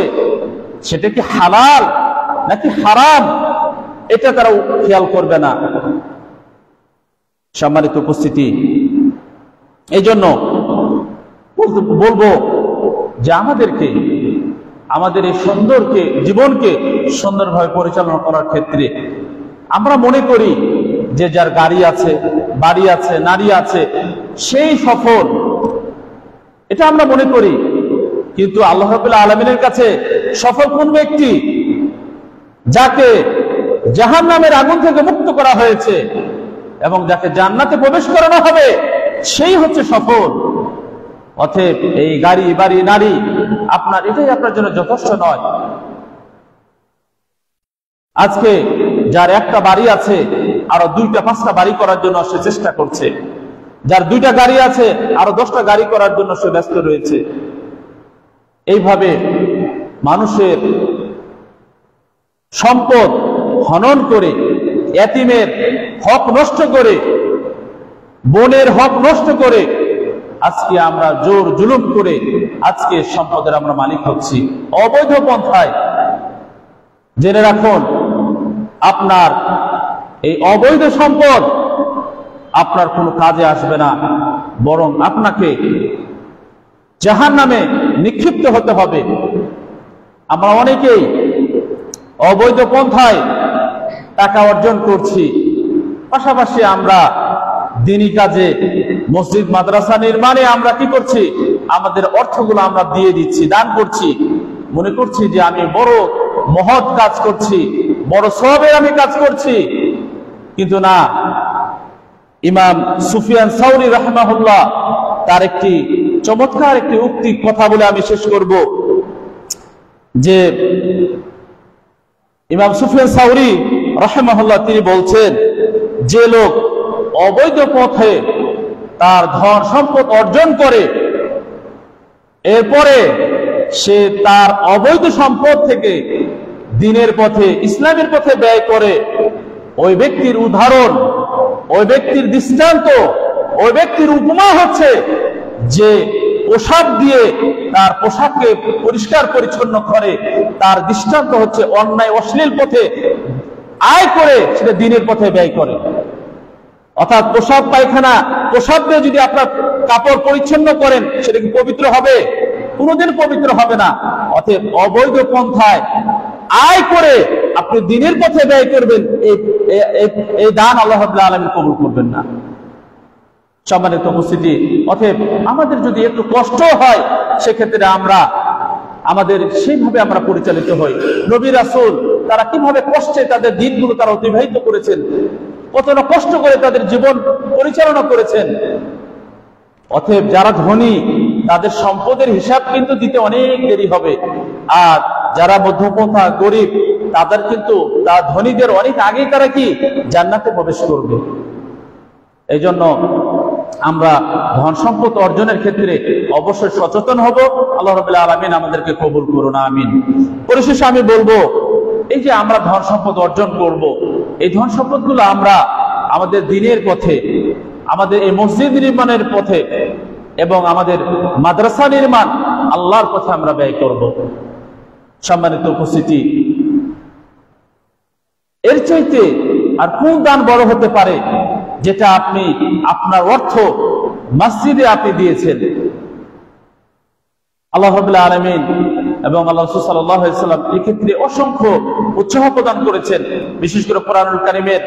সেটা কি হালাল নাকি হারাম, এটা তারা খেয়াল করবে না। সম্মানিত উপস্থিতি, এই জন্য বলবো যে আমাদের এই জীবনকে সুন্দরভাবে পরিচালনা করার ক্ষেত্রে আমরা মনে করি যে যার গাড়ি আছে, বাড়ি আছে, নারী আছে, সেই সফল, এটা আমরা মনে করি। কিন্তু আল্লাহ রাব্বুল আলামিনের কাছে সফল কোন ব্যক্তি? যাকে জাহান্নামের আগুন থেকে মুক্ত করা হয়েছে এবং যাকে জান্নাতে প্রবেশ করানো হবে, সেই হচ্ছে সফল। অতএব এই গাড়ি, বাড়ি, নারী এটাই আপনার জন্য যথেষ্ট নয়। আজকে যার একটা বাড়ি আছে আরো 2টা-5টা বাড়ি করার জন্য সে চেষ্টা করছে, যার 2টা গাড়ি আছে আরো 10টা গাড়ি করার জন্য সে ব্যস্ত রয়েছে। এইভাবে মানুষের সম্পদ হনন করে, এতিমের হক নষ্ট করে, বোনের হক নষ্ট করে আজকে আমরা জোর জুলুম করে আজকে সম্পদের আমরা মালিক হচ্ছি অবৈধ পন্থায়। জেনে রাখুন, আপনার এই অবৈধ সম্পদ আপনার কোনো কাজে আসবে না, বরং আপনাকে জাহান্নামে নিক্ষিপ্ত হতে হবে। আমরা অনেকেই অবৈধ পন্থায় টাকা অর্জন করছি, পাশাপাশি আমরা দিনী কাজে, মসজিদ মাদ্রাসা নির্মাণে আমরা কি করছি? আমাদের অর্থগুলো আমরা দিয়ে দিচ্ছি, দান করছি, মনে করছি যে আমি বড় মহৎ কাজ করছি, বড় সওয়াবের আমি কাজ করছি। কিন্তু না, ইমাম সুফিয়ান সাউরি রাহিমাহুল্লাহ তার একটি চমৎকার একটি উক্তি কথা বলে আমি শেষ করব যে ইমাম সুফিয়ান সাউরি রাহিমাহুল্লাহ তিনি বলছেন, যে লোক অবৈধ পথে তার ধন সম্পদ অর্জন করে এরপরে সে তার অবৈধ সম্পদ থেকে দ্বীনের পথে ইসলামের পথে ব্যয় করে, ওই ব্যক্তির উদাহরণ, ওই ব্যক্তির দৃষ্টান্ত, ওই ব্যক্তির উপমা হচ্ছে যে পোশাক দিয়ে তার পোশাককে পরিষ্কার পরিচ্ছন্ন করে, তার দৃষ্টান্ত হচ্ছে অন্যায় অশ্লীল পথে আয় করে সেটা দ্বীনের পথে ব্যয় করে। অর্থাৎ পোশাক পায়খানা, পোশাক দিয়ে যদি আপনার কাপড় পরিচ্ছন্ন করেন সেটা কি পবিত্র হবে? কোনোদিন পবিত্র হবে না। অতএব অবৈধ পন্থায় আয় করে আপনি দ্বীনের পথে ব্যয় করবেন, এই দান আল্লাহ রাব্বুল আলামিন কবুল করবেন না। সম্মানিত উপস্থিতি, অতএব আমাদের যদি একটু কষ্ট হয় সেক্ষেত্রে আমাদের সেইভাবে আমরা পরিচালিত হই। নবী রাসূল তারা কিভাবে কষ্টে তাদের দিনগুলো তারা অতিবাহিত করেছেন, কতটা কষ্ট করে তাদের জীবন পরিচালনা করেছেন। অতএব যারা ধনী তাদের সম্পদের হিসাব কিন্তু দিতে অনেক দেরি হবে, আর যারা মধ্যপন্থা গরিব তাদের কিন্তু তার ধনীদের অনেক আগে তারা কি জান্নাতে প্রবেশ করবে। এই জন্য আমরা ধন সম্পদ অর্জনের ক্ষেত্রে অবশ্যই সচেতন হব। আল্লাহ রাব্বুল আলামিন আমাদেরকে কবুল করুন, আমিন। পরিশেষে আমি বলবো, এই যে আমরা ধন সম্পদ অর্জন করব, এই ধন সম্পদগুলো আমরা আমাদের দ্বীনের পথে, আমাদের এই মসজিদ নির্মাণের পথে এবং আমাদের মাদ্রাসা নির্মাণ, আল্লাহর পথে আমরা ব্যয় করব। সম্মানিত উপস্থিতি, এর চাইতে আর কোন দান বড় হতে পারে যেটা আপনি আপনার অর্থ মসজিদে আপনি দিয়েছেন? আল্লাহ রাব্বুল আলামিন এবং আল্লাহ রাসূল সাল্লাল্লাহু আলাইহি ওয়াসাল্লাম এই ক্ষেত্রে অসংখ্য উৎসাহ প্রদান করেছেন। বিশেষ করে কোরআনুল কারীমের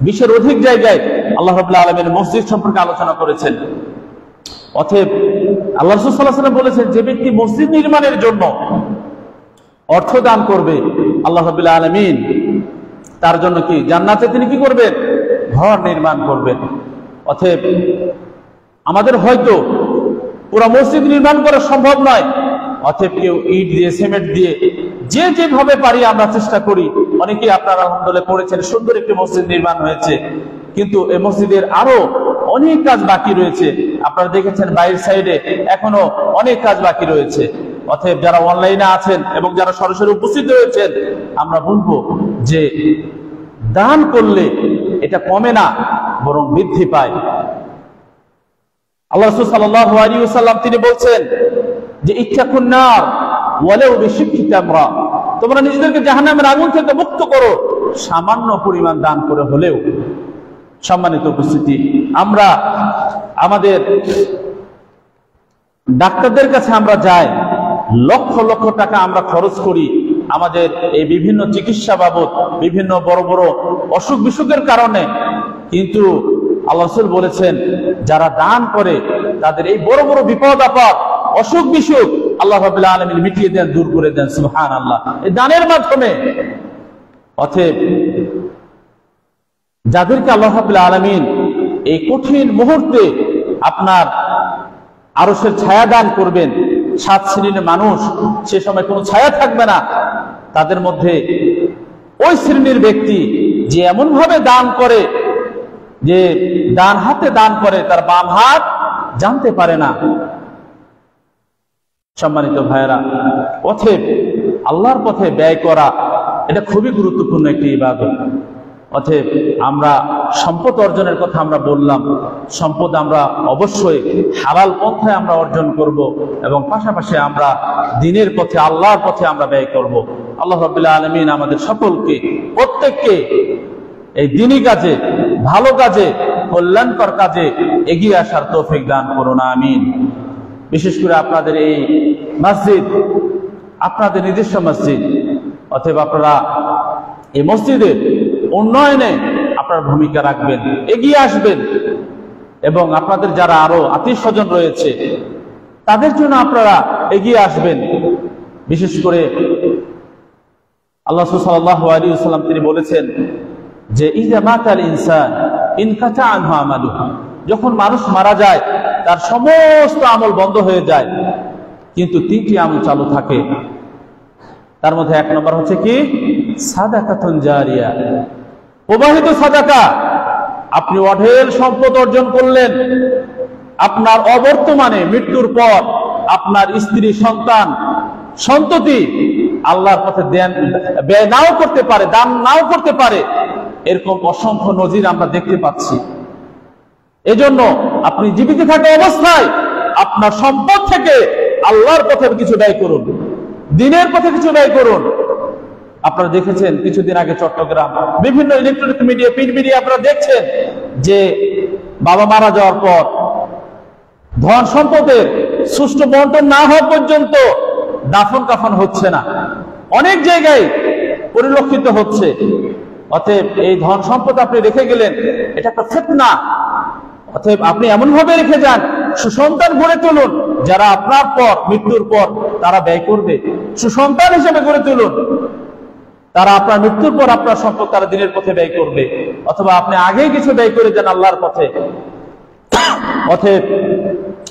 20-এর অধিক জায়গায় আল্লাহ রাব্বুল আলামিন মসজিদ সম্পর্কে আলোচনা করেছেন। অতএব আল্লাহ রাসূল সাল্লাল্লাহু আলাইহি ওয়াসাল্লাম বলেছেন, যে ব্যক্তি মসজিদ নির্মাণের জন্য অর্থ দান করবে, আল্লাহ রাব্বুল আলামিন তার জন্য কি জান্নাতে তিনি কি করবেন? ঘর নির্মাণ করবেন। অতএব আমাদের হয়তো পুরো মসজিদ নির্মাণ করা সম্ভব নয়, অতএব কেউ ইট দিয়ে, সিমেন্ট দিয়ে, যে যেভাবে পারি আমরা চেষ্টা করি। অনেকেই আপনারা আলহামদুলিল্লাহ করেছেন, সুন্দর একটি মসজিদ নির্মাণ হয়েছে, কিন্তু এই মসজিদের আরো অনেক কাজ বাকি রয়েছে। আপনারা দেখেছেন বাইরের সাইডে এখনো অনেক কাজ বাকি রয়েছে। অতএব যারা অনলাইনে আছেন এবং যারা সরাসরি উপস্থিত হয়েছেন, আমরা বলবো যে দান করলে এটা কমে না, বরং বৃদ্ধি পায়। আল্লাহ রাসূল সাল্লাল্লাহু আলাইহি ওয়াসাল্লাম তিনি বলছেন যে ইত্তাকুন নার ওয়ালাউ বিশিক্কি তামরা, তোমরা নিজেদেরকে জাহান্নামের আগুন থেকে মুক্ত করো সামান্য পরিমাণ দান করে হলেও। সম্মানিত উপস্থিতি, আমরা আমাদের ডাক্তারদের কাছে আমরা যাই, লক্ষ লক্ষ টাকা আমরা খরচ করি আমাদের এই বিভিন্ন চিকিৎসা বাবদ, বিভিন্ন বড় বড় অসুখ বিসুখের কারণে, কিন্তু আল্লাহ রাসূল বলেছেন যারা দান করে তাদের এই বড় বড় বিপদ আপদ, অসুখ বিসুখ আল্লাহ রাব্বুল আলামিন মিটিয়ে দেন, দূর করে দেন। সুবহানাল্লাহ, এই দানের মাধ্যমে। অতএব যাদেরকে আল্লাহ রাব্বুল আলামিন এই কঠিন মুহূর্তে আপনার আরশের ছায়া দান করবেন, 7 শ্রেণীর মানুষ, সে সময় কোনো ছায়া থাকবে না, তাদের মধ্যে ওই শ্রেণীর ব্যক্তি যে এমন ভাবে দান করে যে ডান হাতে দান করে তার বাম হাত জানতে পারে না। সম্মানিত ভাইয়েরা, অতএব আল্লাহর পথে ব্যয় করা এটা খুবই গুরুত্বপূর্ণ একটি ইবাদত। অতএব আমরা সম্পদ অর্জনের কথা আমরা বললাম, সম্পদ আমরা অবশ্যই হালাল পন্থায় আমরা অর্জন করব এবং পাশাপাশি আমরা দ্বীনের পথে, আল্লাহর পথে আমরা ব্যয় করব। আল্লাহ রাব্বুল আলামিন আমাদের সকলকে, প্রত্যেককে এই দ্বীনী কাজে, ভালো কাজে, কল্যাণকর কাজে এগিয়ে আসার তৌফিক দান করুন, আমিন। বিশেষ করে আপনাদের এই মসজিদ আপনাদের নিজস্ব মসজিদ, অতএব আপনারা এই মসজিদের উন্নয়নে আপনার ভূমিকা রাখবেন, এগিয়ে আসবেন এবং আপনাদের যারা আরো আত্মীয় স্বজন রয়েছে তাদের জন্য আপনারা এগিয়ে আসবেন। বিশেষ করে আল্লাহ সাল্লাল্লাহু আলাইহি ওয়াসাল্লাম তিনি বলেছেন যে ইযা মাতাল ইনসান ইনকাতা আনহু আমালুহু যখন মানুষ মারা যায় তার সমস্ত আমল বন্ধ হয়ে যায়, কিন্তু 3টি আমল চালু থাকে। তার মধ্যে 1 নম্বর হচ্ছে কি? সাদাকাতুন জারিয়া, প্রবাহিত সাদাকা। আপনি অঢেল সম্পদ অর্জন করলেন, আপনার অবর্তমানে মৃত্যুর পর আপনার স্ত্রী, সন্তান, সন্ততি আল্লাহর পথে ব্যয় নাও করতে পারে, দান নাও করতে পারে, এরকম অসংখ্য নজির আমরা দেখতে পাচ্ছি। এজন্য আপনি জীবিত থাকা অবস্থায় আপনার সম্পদ থেকে আল্লাহর পথে কিছু ব্যয় করুন, দিনের পথে কিছু ব্যয় করুন। আপনারা দেখেছেন কিছুদিন আগে চট্টগ্রাম বিভিন্ন ইলেকট্রনিক মিডিয়া, প্রিন্ট মিডিয়া আপনারা দেখছেন যে বাবা মারা যাওয়ার পর ধন সম্পদের সুষ্ঠু বন্টন না হওয়া পর্যন্ত দাফন কাফন হচ্ছে না, অনেক জায়গায় পরিলক্ষিত হচ্ছে। অতএব এই ধন সম্পদ আপনি রেখে গেলেন, এটা একটা ফিতনা। অতএব আপনি এমন ভাবে রেখে যান, সুসন্তান গড়ে তুলুন, যারা আপনার পর, মৃত্যুর পর তারা ব্যয় করবে। সুসন্তান হিসেবে গড়ে তুলুন, তারা আপনার মৃত্যুর পর আপনার সম্পদ তারা দিনের পথে ব্যয় করবে, অথবা আপনি আগেই কিছু ব্যয় করে দেন আল্লাহর পথে। অতএব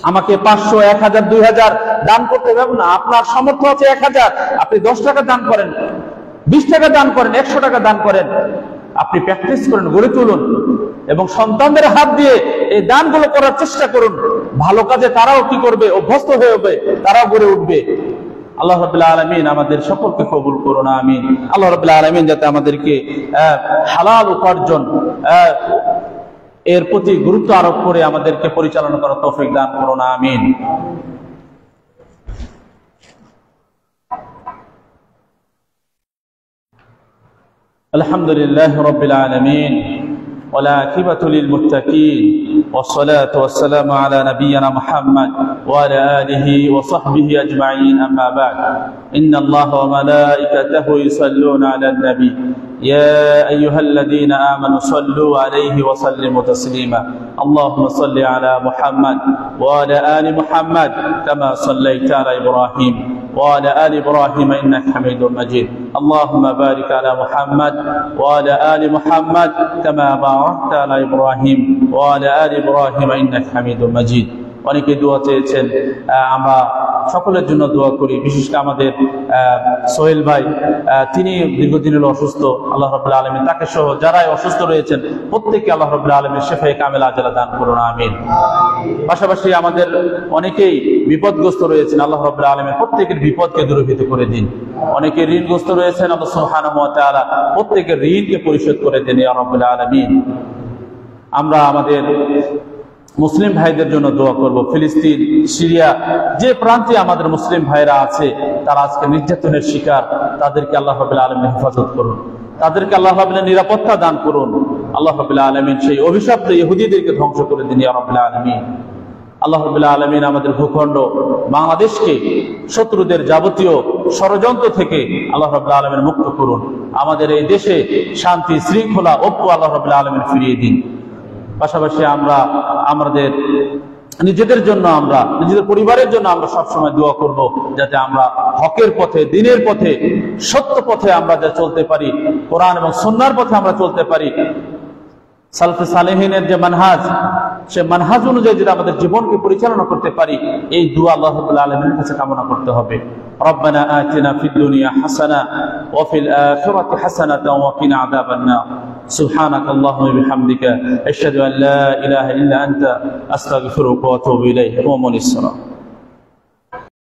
আমাকে 500, 1000, 2000 দান করতে হবে না। আপনার সামর্থ্য আছে 1000, আপনি 10 টাকা দান করেন, 20 টাকা দান করেন, 100 টাকা দান করেন। আপনি প্র্যাকটিস করেন, গড়ে তুলুন এবং সন্তানদের হাত দিয়ে এই দানগুলো করার চেষ্টা করুন। ভালো কাজে তারাও কি করবে? অভ্যস্ত হয়ে হবে, তারাও গড়ে উঠবে। আল্লাহ রাব্বুল আলামিন আমাদের সকলকে কবুল করুন, আমিন। আল্লাহ রাব্বুল আলামিন যাতে আমাদেরকে হালাল উপার্জন এর প্রতি গুরুত্ব আরোপ করে আমাদেরকে পরিচালনা করার তৌফিক দান করুন, আমিন। আলহামদুলিল্লাহ রাব্বিল আলামিন والعاقبة للمتقين والصلاة والسلام على نبينا محمد وعلى آله وصحبه أجمعين، أما بعد. إن الله وملائكته يصلون على النبي يا أيها الذين آمنوا صلوا عليه وسلموا تسليما. اللهم صل على محمد وعلى آل محمد كما صليت على إبراهيم وعلى آل إبراهيم إنك حميد مجيد. اللهم بارك على محمد وعلى آل محمد كما باركت على إبراهيم وعلى آل إبراهيم إنك حميد مجيد. অনেকে দোয়া চেয়েছেন, আমরা সকলের জন্য দোয়া করি। বিশেষ করে আমাদের সোহেল ভাই, তিনি দীর্ঘদিন হলো অসুস্থ। আল্লাহ রাব্বুল আলামিন তাকে সহ যারাই অসুস্থ রয়েছেন প্রত্যেককে আল্লাহ রাব্বুল আলামিন শিফায়ে কামিলা আজলা দান করুন, আমিন। পাশাপাশি আমাদের অনেকেই বিপদগ্রস্ত রয়েছেন, আল্লাহ রাব্বুল আলামিন প্রত্যেকের বিপদকে দূরীভূত করে দিন। অনেকে ঋণগ্রস্ত রয়েছেন, আল্লাহ সুবহানাহু ওয়া তাআলা প্রত্যেকের ঋণকে পরিশোধ করে দেন ইয়া রাব্বুল আলামিন। আমরা আমাদের মুসলিম ভাইদের জন্য দোয়া করব। ফিলিস্তিন, সিরিয়া, যে প্রান্তে আমাদের মুসলিম ভাইরা আছে তারা আজকে নির্যাতনের শিকার, তাদেরকে আল্লাহ রাব্বুল আলামিন হেফাজত করুন, তাদেরকে আল্লাহ রাব্বুল আলামিন নিরাপত্তা দান করুন। আল্লাহ রাব্বুল আলামিন সেই অভিশপ্ত ইহুদিদেরকে ধ্বংস করে দিন ইয়া রাব্বুল আলামিন। আল্লাহ রাব্বুল আলামিন আমাদের ভূখণ্ড বাংলাদেশকে শত্রুদের যাবতীয় ষড়যন্ত্র থেকে আল্লাহ রাব্বুল আলামিন মুক্ত করুন। আমাদের এই দেশে শান্তি, শৃঙ্খলা, ঐক্য আল্লাহ রাব্বুল আলামিন ফিরিয়ে দিন। পাশাপাশি আমরা আমাদের নিজেদের জন্য, আমরা নিজেদের পরিবারের জন্য আমরা সবসময় দোয়া করব, যাতে আমরা হকের পথে, দিনের পথে, সত্য পথে আমরা যা চলতে পারি, কোরআন এবং সুন্নাহর পথে আমরা চলতে পারি। সালফে সালেহিনের যে মানহাজ, সে মানহাজ অনুযায়ী যদি আমাদের জীবনকে পরিচালনা করতে পারি, এই দোয়া আল্লাহ রাব্বুল আলামিনের কাছে কামনা করতে হবে। রব্বানা আতিনা ফিদ দুনিয়া হাসানা ওয়া ফিল আখিরাতি হাসানাতাও ওয়া কিনা আযাবান নার। সুবহানাকা আল্লাহুম্মা ওয়া বিহামদিকা আশহাদু আন লা ইলাহা ইল্লা আনতা আস্তাগফিরুকা ওয়া আতুবু ইলাইক। ওয়া মুনিস সালাম।